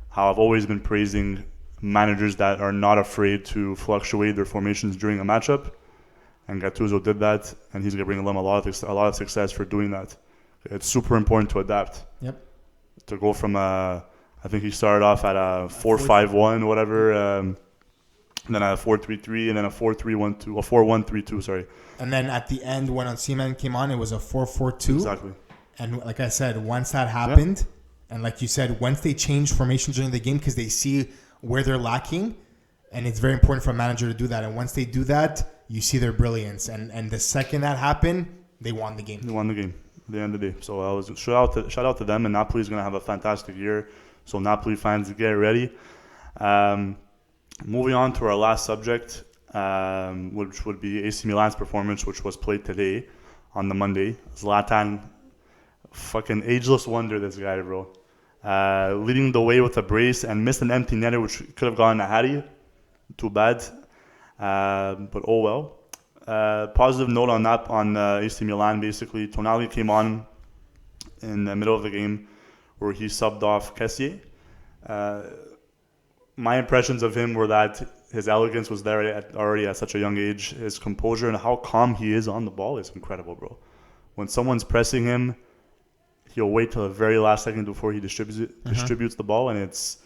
Speaker 4: how I've always been praising managers that are not afraid to fluctuate their formations during a matchup, and Gattuso did that, and he's going to bring them a lot of success for doing that. It's super important to adapt.
Speaker 1: Yep.
Speaker 4: To go from I think he started off at a 4-5-1 or whatever, and then a 4-3-3, and then a 4-3-1-2, a 4-1-3-2. Sorry.
Speaker 1: And then at the end, when Osimhen came on, it was a 4-4-2.
Speaker 4: Exactly.
Speaker 1: And like I said, once that happened, and like you said, once they change formations during the game because they see where they're lacking, and it's very important for a manager to do that. And once they do that, you see their brilliance. And the second that happened, they won the game.
Speaker 4: They won the game at the end of the day. So shout out to them, and Napoli is going to have a fantastic year. So Napoli fans, get ready. Moving on to our last subject, which would be AC Milan's performance, which was played today on the Monday. Zlatan, fucking ageless wonder, this guy, bro. Leading the way with a brace and missed an empty netter, which could have gone to Harry. Too bad. But oh well. Positive note on that, on AC Milan, basically. Tonali came on in the middle of the game where he subbed off Kessié. My impressions of him were that his elegance was there already at such a young age. His composure and how calm he is on the ball is incredible, bro. When someone's pressing him, he'll wait till the very last second before he distributes the ball, and it's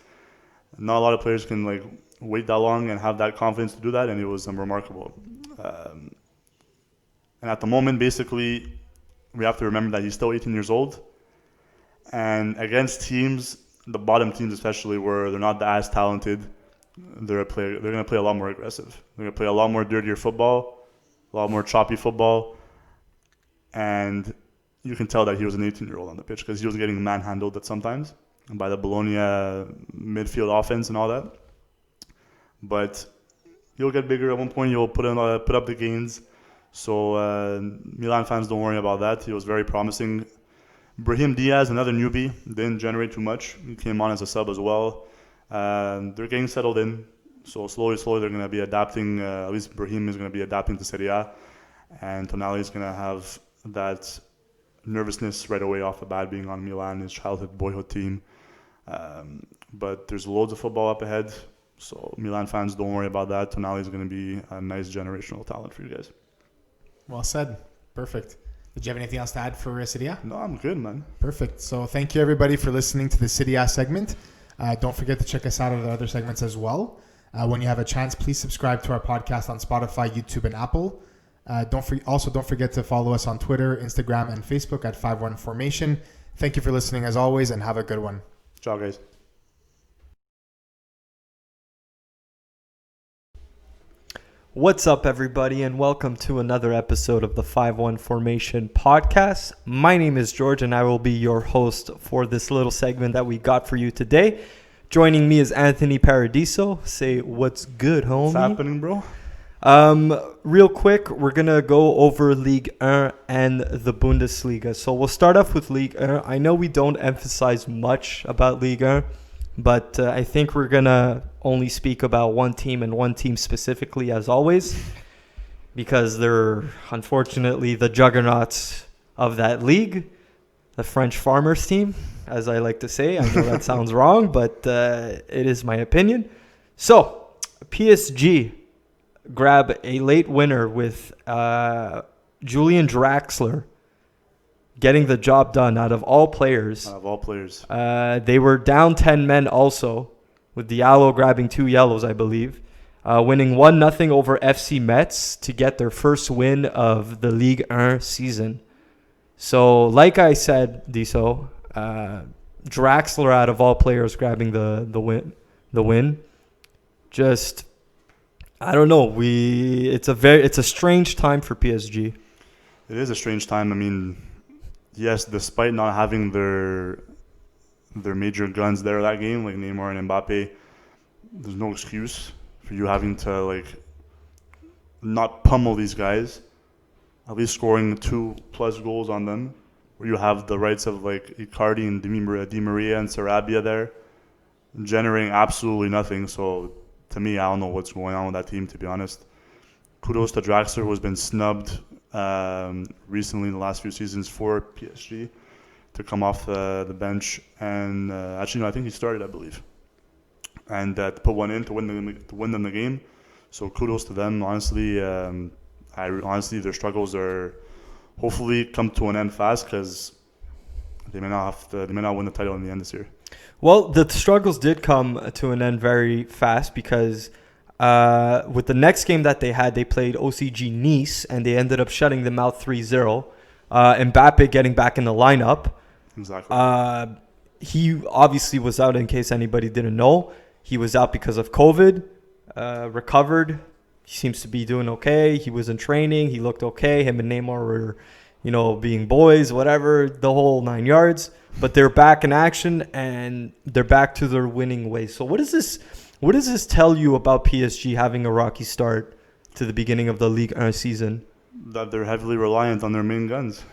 Speaker 4: not a lot of players can like wait that long and have that confidence to do that, and it was remarkable. And at the moment, basically, we have to remember that he's still 18 years old, and against teams, the bottom teams especially, where they're not as talented, they're going to play a lot more aggressive. They're going to play a lot more dirtier football, a lot more choppy football, and you can tell that he was an 18-year-old on the pitch because he was getting manhandled at sometimes by the Bologna midfield offense and all that. But he'll get bigger at one point. He'll put up the gains. So Milan fans, don't worry about that. He was very promising. Brahim Diaz, another newbie, didn't generate too much. He came on as a sub as well. They're getting settled in. So slowly they're going to be adapting. At least Brahim is going to be adapting to Serie A. And Tonali is going to have that nervousness right away off the bat, being on Milan, his childhood boyhood team. But there's loads of football up ahead. So Milan fans, don't worry about that. Tonali is going to be a nice generational talent for you guys.
Speaker 1: Well said. Perfect. Did you have anything else to add for Serie A?
Speaker 4: No, I'm good, man.
Speaker 1: Perfect. So thank you, everybody, for listening to the Serie A segment. Don't forget to check us out on the other segments as well. When you have a chance, please subscribe to our podcast on Spotify, YouTube, and Apple. Don't forget to follow us on Twitter, Instagram, and Facebook at 51 Formation. Thank you for listening as always, and have a good one.
Speaker 4: Ciao, guys.
Speaker 2: What's up, everybody, and welcome to another episode of the 5-1 Formation podcast. My name is George, and I will be your host for this little segment that we got for you today. Joining me is Anthony Paradiso. Say what's good, homie.
Speaker 4: What's happening, bro?
Speaker 2: Real quick, we're going to go over Ligue 1 and the Bundesliga. So we'll start off with Ligue 1. I know we don't emphasize much about Ligue 1, but I think we're going to only speak about one team and one team specifically, as always, because they're unfortunately the juggernauts of that league, the French farmers team, as I like to say. I know that sounds wrong, but it is my opinion. So, PSG grab a late winner with Julian Draxler getting the job done out of all players.
Speaker 4: Out of all players.
Speaker 2: They were down 10 men also, with Diallo grabbing 2 yellows, I believe. Winning 1-0 over FC Metz to get their first win of the Ligue 1 season. So, like I said, Diso, Draxler out of all players grabbing the win. Just, I don't know. It's a strange time for PSG.
Speaker 4: It is a strange time. I mean, yes, despite not having their major guns there that game, like Neymar and Mbappe, there's no excuse for you having to not pummel these guys. At least scoring 2+ goals on them, where you have the rights of Icardi and Di Maria and Sarabia there, generating absolutely nothing. So to me, I don't know what's going on with that team, to be honest. Kudos to Draxler, who has been snubbed recently in the last few seasons for PSG to come off the bench, and actually no, I think he started, I believe, and to put one in to win them the game. So kudos to them. Honestly, honestly, their struggles are hopefully come to an end fast, because they may not win the title in the end this year.
Speaker 2: Well, the struggles did come to an end very fast, because with the next game that they had, they played OCG Nice, and they ended up shutting them out 3-0. Mbappe getting back in the lineup.
Speaker 4: Exactly.
Speaker 2: He obviously was out, in case anybody didn't know. He was out because of COVID, recovered. He seems to be doing okay. He was in training. He looked okay. Him and Neymar were, being boys, whatever, the whole 9 yards. But they're back in action, and they're back to their winning ways. So what does this tell you about PSG having a rocky start to the beginning of the Ligue 1 season?
Speaker 4: That they're heavily reliant on their main guns,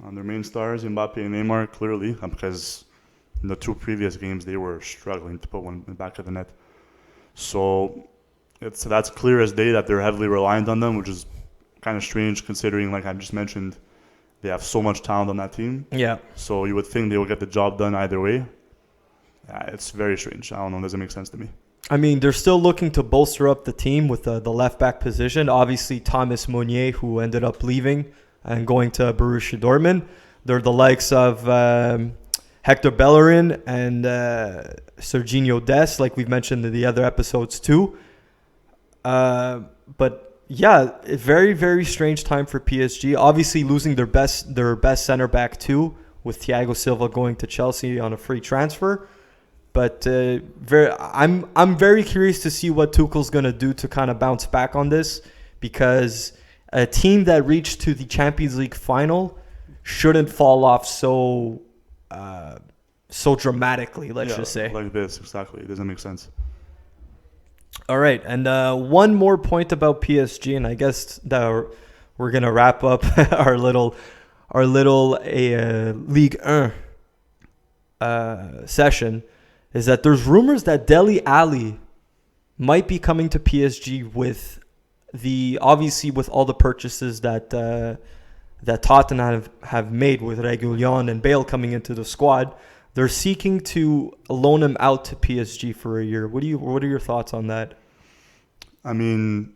Speaker 4: on their main stars, Mbappe and Neymar, clearly, because in the 2 previous games they were struggling to put one in the back of the net. So that's clear as day that they're heavily reliant on them, which is kind of strange considering, like I just mentioned, they have so much talent on that team.
Speaker 2: Yeah.
Speaker 4: So you would think they will get the job done either way. It's very strange. I don't know. It doesn't make sense to me.
Speaker 2: I mean, they're still looking to bolster up the team with the left-back position. Obviously, Thomas Meunier, who ended up leaving and going to Borussia Dortmund. They're the likes of Hector Bellerin and Serginho Dest, like we've mentioned in the other episodes too. But yeah, a very, very strange time for PSG. Obviously, losing their best center back too, with Thiago Silva going to Chelsea on a free transfer. But I'm very curious to see what Tuchel's going to do to kind of bounce back on this, because a team that reached to the Champions League final shouldn't fall off so dramatically, let's just say.
Speaker 4: Like this, exactly. It doesn't make sense.
Speaker 2: All right, and one more point about PSG, and I guess that we're going to wrap up our little Ligue 1 session, is that there's rumors that Dele Alli might be coming to PSG with all the purchases that Tottenham have made with Reguilon and Bale coming into the squad. They're seeking to loan him out to PSG for a year. What are your thoughts on that?
Speaker 4: I mean,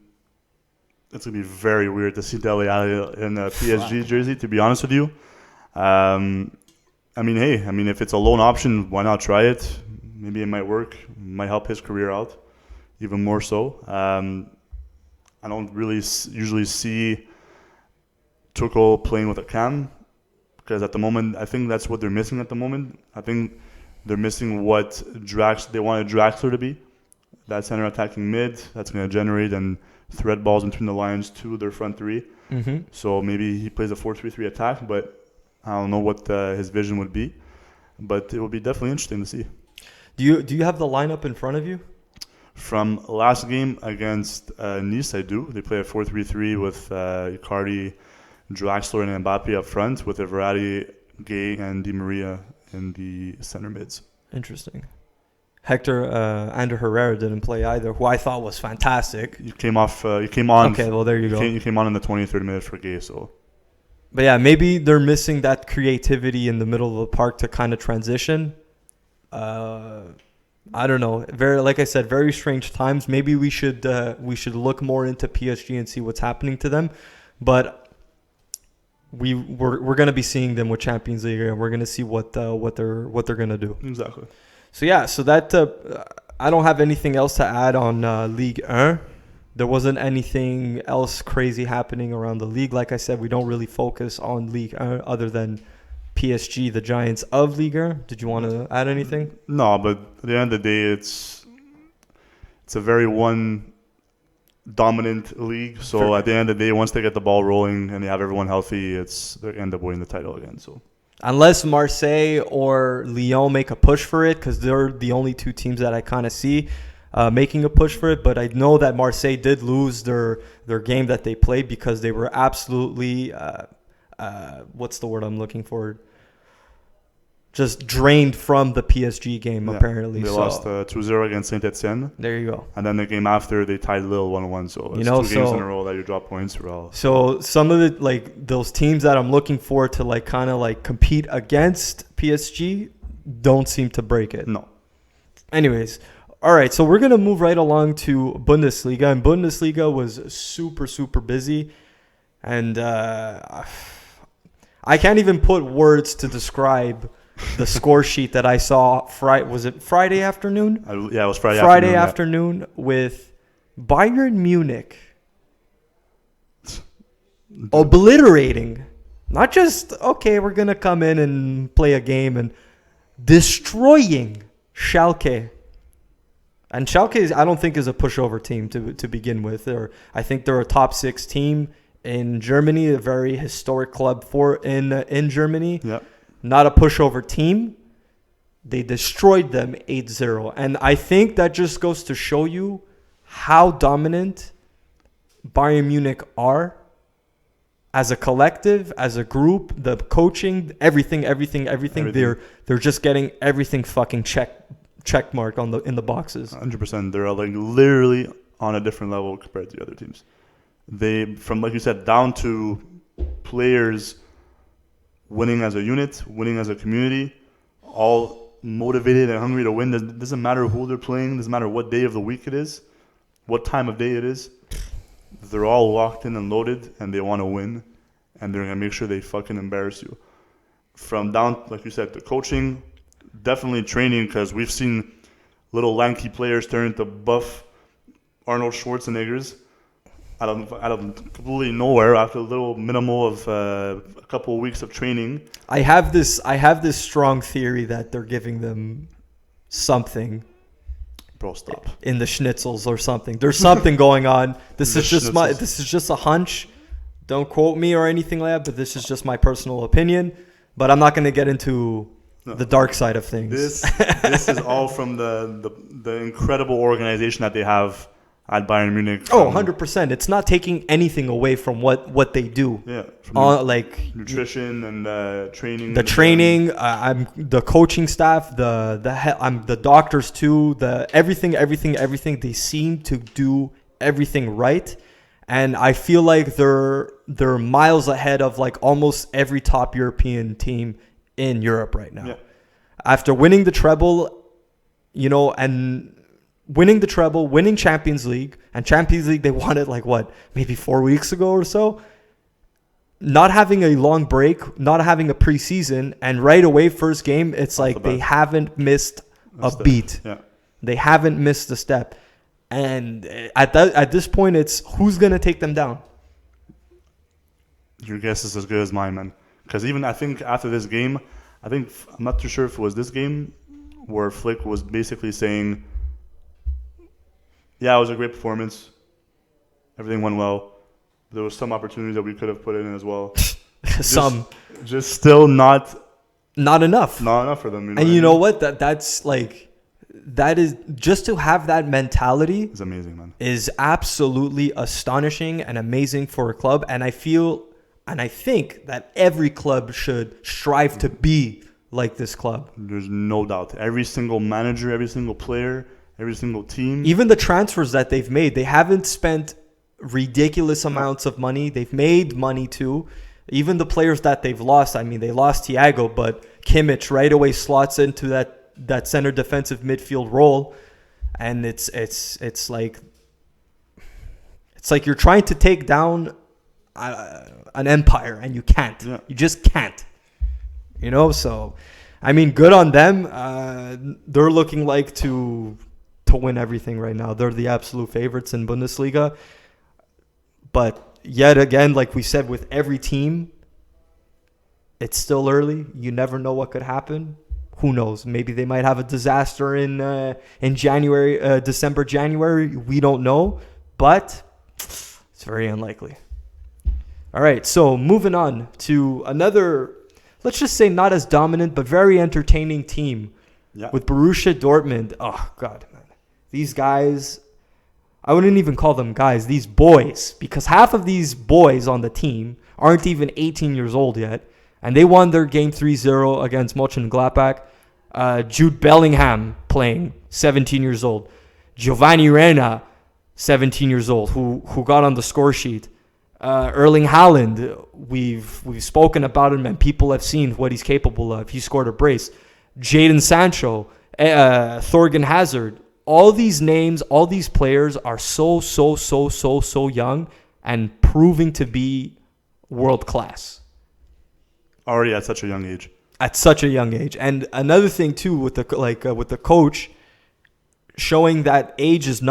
Speaker 4: it's gonna be very weird to see Dele Alli in a PSG jersey, to be honest with you. If it's a loan option, why not try it? Maybe it might work. It might help his career out even more so. I don't really usually see Tuchel playing with a cam, because at the moment, I think that's what they're missing at the moment. I think they're missing what they wanted Draxler to be. that center attacking mid. That's going to generate and thread balls between the lines to their front three.
Speaker 2: Mm-hmm.
Speaker 4: So maybe he plays a 4-3-3 attack, but I don't know what his vision would be. But it will be definitely interesting to see.
Speaker 2: Do you have the lineup in front of you?
Speaker 4: From last game against Nice, I do. They play a 4-3-3 with Icardi, Draxler, and Mbappe up front, with Verratti, Gay, and Di Maria in the center mids.
Speaker 2: Interesting. Hector Ander Herrera didn't play either, who I thought was fantastic.
Speaker 4: You came on.
Speaker 2: Okay, well, there you go.
Speaker 4: You came on in the 23rd minute for Gay, so.
Speaker 2: But yeah, maybe they're missing that creativity in the middle of the park to kind of transition. I don't know. Like I said, very strange times. Maybe we should look more into PSG and see what's happening to them. But we're gonna be seeing them with Champions League, and we're gonna see what they're gonna do.
Speaker 4: Exactly.
Speaker 2: So yeah, so that I don't have anything else to add on Ligue 1. There wasn't anything else crazy happening around the league. Like I said, we don't really focus on Ligue 1 other than PSG, the giants of Liga. Did you want to add anything?
Speaker 4: No, but at the end of the day, it's a very one dominant league. So at the end of the day, once they get the ball rolling and they have everyone healthy, they end up winning the title again. So
Speaker 2: unless Marseille or Lyon make a push for it, because they're the only two teams that I kind of see making a push for it. But I know that Marseille did lose their game that they played because they were absolutely what's the word I'm looking for? Just drained from the PSG game, apparently.
Speaker 4: They lost 2-0 against Saint-Etienne.
Speaker 2: There you go.
Speaker 4: And then the game after, they tied Lille 1-1. So it's 2 games in a row that you drop points for all.
Speaker 2: So some of the, those teams that I'm looking for to, kind of compete against PSG don't seem to break it.
Speaker 4: No.
Speaker 2: Anyways, all right. So we're going to move right along to Bundesliga. And Bundesliga was super, super busy. And I can't even put words to describe the score sheet that I saw. Was it Friday afternoon?
Speaker 4: Yeah, it was Friday afternoon.
Speaker 2: Friday afternoon with Bayern Munich obliterating. Not just, okay, we're going to come in and play a game and destroying Schalke. And Schalke, I don't think, is a pushover team to begin with. I think they're a top 6 team in Germany, a very historic club in Germany.
Speaker 4: Yeah.
Speaker 2: Not a pushover team. They destroyed them 8-0. And I think that just goes to show you how dominant Bayern Munich are as a collective, as a group, the coaching, everything. They're just getting everything fucking check mark in the boxes.
Speaker 4: 100%. They're literally on a different level compared to the other teams. They, from like you said, down to players winning as a unit, winning as a community, all motivated and hungry to win. It doesn't matter who they're playing, doesn't matter what day of the week it is, what time of day it is. They're all locked in and loaded, and they want to win, and they're going to make sure they fucking embarrass you. From down, like you said, the coaching, definitely training, because we've seen little lanky players turn into buff Arnold Schwarzeneggers out of completely nowhere after a little minimal of a couple of weeks of training.
Speaker 2: I have this strong theory that they're giving them something.
Speaker 4: Bro, stop.
Speaker 2: In the schnitzels or something. There's something going on. This is just a hunch. Don't quote me or anything like that, but this is just my personal opinion. But I'm not going to get into the dark side of things.
Speaker 4: This is all from the incredible organization that they have at Bayern Munich.
Speaker 2: 100%. It's not taking anything away from what they do.
Speaker 4: Yeah. Nutrition and training.
Speaker 2: The training, I'm the coaching staff, I'm the doctors too. Everything. They seem to do everything right, and I feel like they're miles ahead of almost every top European team in Europe right now.
Speaker 4: Yeah.
Speaker 2: After winning the treble, and winning the treble, winning Champions League, and Champions League they won it maybe 4 weeks ago or so. Not having a long break, not having a preseason, and right away first game, it's they haven't missed a beat.
Speaker 4: Yeah.
Speaker 2: They haven't missed a step. And at this point, it's who's gonna take them down.
Speaker 4: Your guess is as good as mine, man. Because even I think after this game, I'm not too sure if it was this game where Flick was basically saying, Yeah, it was a great performance. Everything went well. There was some opportunities that we could have put in as well. Just still not
Speaker 2: enough.
Speaker 4: Not enough for them.
Speaker 2: And you know what? That is just to have that mentality.
Speaker 4: It's amazing, man.
Speaker 2: Is absolutely astonishing and amazing for a club. And I think that every club should strive to be like this club.
Speaker 4: There's no doubt. Every single manager, every single player, every single team.
Speaker 2: Even the transfers that they've made, they haven't spent ridiculous amounts of money. They've made money too. Even the players that they've lost, I mean, they lost Thiago, but Kimmich right away slots into that center defensive midfield role. And it's like you're trying to take down an empire and you can't.
Speaker 4: Yeah.
Speaker 2: You just can't. So I mean, good on them. They're looking like to win everything right now. They're the absolute favorites in Bundesliga. But yet again, like we said, with every team, it's still early. You never know what could happen. Who knows? Maybe they might have a disaster in January, December, January. We don't know, but it's very unlikely. All right, so moving on to another, let's just say not as dominant, but very entertaining team with Borussia Dortmund. Oh, God, man. These guys, I wouldn't even call them guys, these boys, because half of these boys on the team aren't even 18 years old yet, and they won their game 3-0 against Mönchengladbach. Jude Bellingham playing, 17 years old. Giovanni Reina, 17 years old, who got on the score sheet. Erling Haaland, we've spoken about him and people have seen what he's capable of. He scored a brace. Jadon Sancho, Thorgan Hazard. All these names, all these players are so young and proving to be world class.
Speaker 4: Already at such a young age.
Speaker 2: At such a young age. And another thing too with the coach showing that age is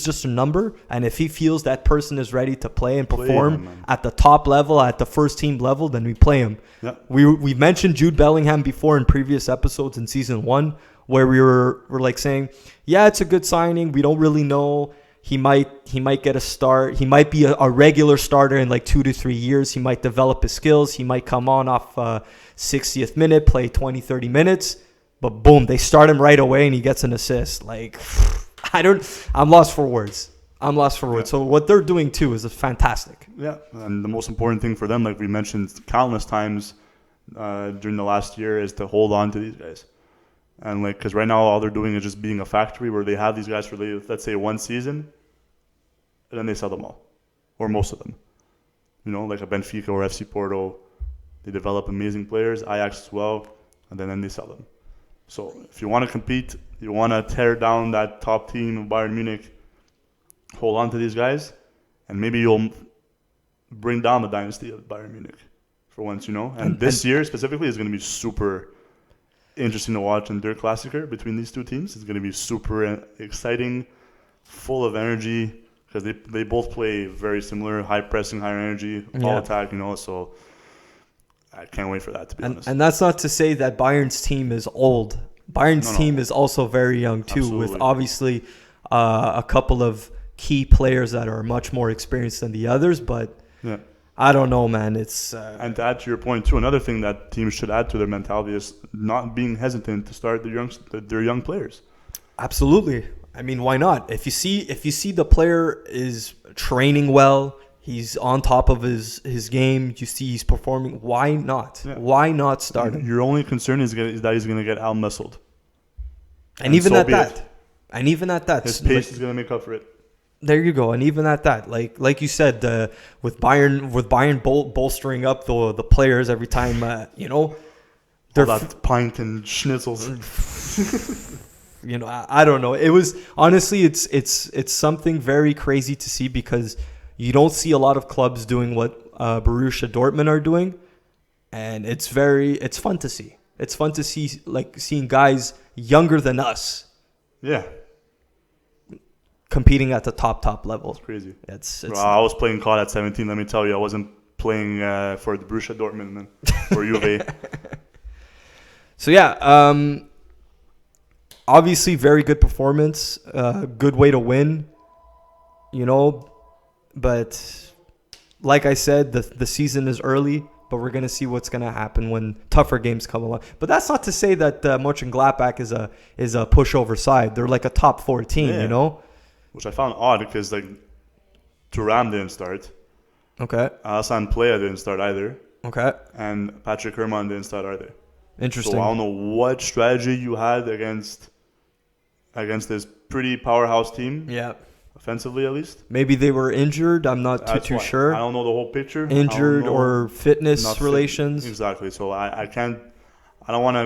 Speaker 2: just a number, and if he feels that person is ready to play and perform at the top level, at the first team level, then we play him.
Speaker 4: Yeah.
Speaker 2: We mentioned Jude Bellingham before in previous episodes in season 1, where we were like saying, yeah, it's a good signing. We don't really know. He might get a start. He might be a regular starter in like 2 to 3 years. He might develop his skills. He might come on off 60th minute, play 20, 30 minutes. But boom, they start him right away and he gets an assist. Like, I'm lost for words. Yeah. So what they're doing too is fantastic.
Speaker 4: Yeah, and the most important thing for them, like we mentioned countless times during the last year, is to hold on to these guys. And like, because right now all they're doing is just being a factory where they have these guys for, let's say, one season, and then they sell them all, or most of them. Like a Benfica or FC Porto, they develop amazing players, Ajax as well, and then they sell them. So if you want to compete, you want to tear down that top team of Bayern Munich, hold on to these guys, and maybe you'll bring down the dynasty of Bayern Munich for once, And this year specifically is going to be super interesting to watch in Der Klassiker between these two teams. It's going to be super exciting, full of energy, because they both play very similar, high pressing, high energy, all attack, So I can't wait for that, to be honest.
Speaker 2: And that's not to say that Bayern's team is old. Bayern's team is also very young too,
Speaker 4: Absolutely.
Speaker 2: with obviously a couple of key players that are much more experienced than the others. But I don't know, man. It's
Speaker 4: and to add to your point too, another thing that teams should add to their mentality is not being hesitant to start their young players.
Speaker 2: Absolutely. I mean, why not? If you see the player is training well, he's on top of his game, you see he's performing, why not? Yeah. Why not start him?
Speaker 4: Your only concern is that he's going to get out-muscled.
Speaker 2: And even at that,
Speaker 4: his pace is going to make up for it.
Speaker 2: There you go. And even at that, like you said, with Bayern bolstering up the players every time,
Speaker 4: they're that pint and schnitzels.
Speaker 2: I don't know. It was honestly, it's something very crazy to see, because you don't see a lot of clubs doing what Borussia Dortmund are doing, and it's fun to see. It's fun to see, like, seeing guys younger than us.
Speaker 4: Yeah.
Speaker 2: Competing at the top level.
Speaker 4: It's crazy.
Speaker 2: Bro,
Speaker 4: I was playing COD at 17. Let me tell you, I wasn't playing for the Borussia Dortmund, man, or Juve.
Speaker 2: So yeah, obviously, very good performance. Good way to win. But like I said, the season is early. But we're going to see what's going to happen when tougher games come along. But that's not to say that Mönchengladbach is a pushover side. They're like a top 4 team,
Speaker 4: Which I found odd because Thuram didn't start.
Speaker 2: Okay.
Speaker 4: Alassane Plea didn't start either.
Speaker 2: Okay.
Speaker 4: And Patrick Herman didn't start either.
Speaker 2: Interesting.
Speaker 4: So I don't know what strategy you had against this pretty powerhouse team.
Speaker 2: Yeah.
Speaker 4: Offensively, at least.
Speaker 2: Maybe they were injured. I'm not too sure.
Speaker 4: I don't know the whole picture.
Speaker 2: Injured or fitness relations.
Speaker 4: Exactly. So I don't want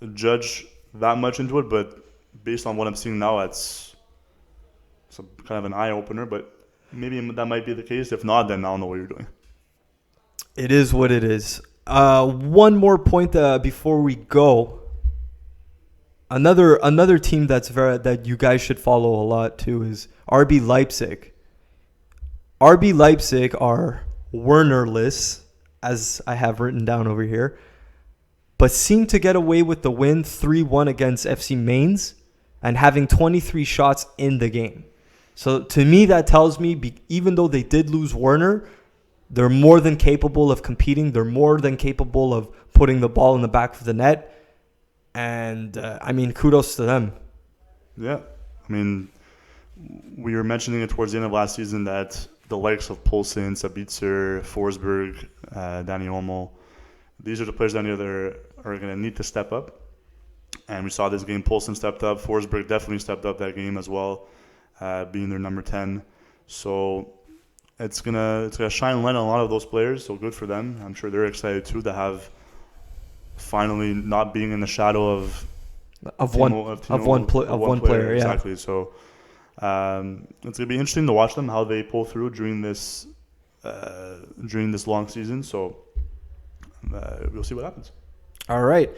Speaker 4: to judge that much into it, but based on what I'm seeing now, it's kind of an eye opener. But maybe that might be the case. If not, then I don't know what you're doing.
Speaker 2: It is what it is. One more point before we go. Another team that you guys should follow a lot too is RB Leipzig. RB Leipzig are Wernerless, as I have written down over here, but seem to get away with the win 3-1 against FC Mainz and having 23 shots in the game. So to me, that tells me even though they did lose Werner, they're more than capable of competing. They're more than capable of putting the ball in the back of the net. And, kudos to them.
Speaker 4: Yeah. We were mentioning it towards the end of last season that the likes of Poulsen, Sabitzer, Forsberg, Dani Olmo, these are the players that are going to need to step up. And we saw this game, Poulsen stepped up. Forsberg definitely stepped up that game as well, being their number 10. So it's gonna shine light on a lot of those players. So good for them. I'm sure they're excited too to have finally not being in the shadow of one player. Yeah. Exactly. So it's gonna be interesting to watch them how they pull through during this long season. So we'll see what happens.
Speaker 2: All right.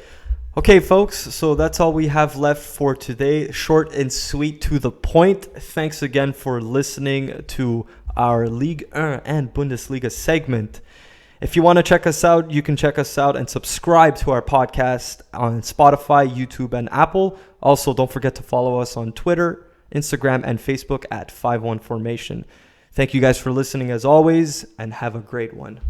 Speaker 2: Okay, folks, so that's all we have left for today. Short and sweet, to the point. Thanks again for listening to our Ligue 1 and Bundesliga segment. If you want to check us out, you can check us out and subscribe to our podcast on Spotify, YouTube, and Apple. Also, don't forget to follow us on Twitter, Instagram, and Facebook at 51Formation. Thank you guys for listening as always, and have a great one.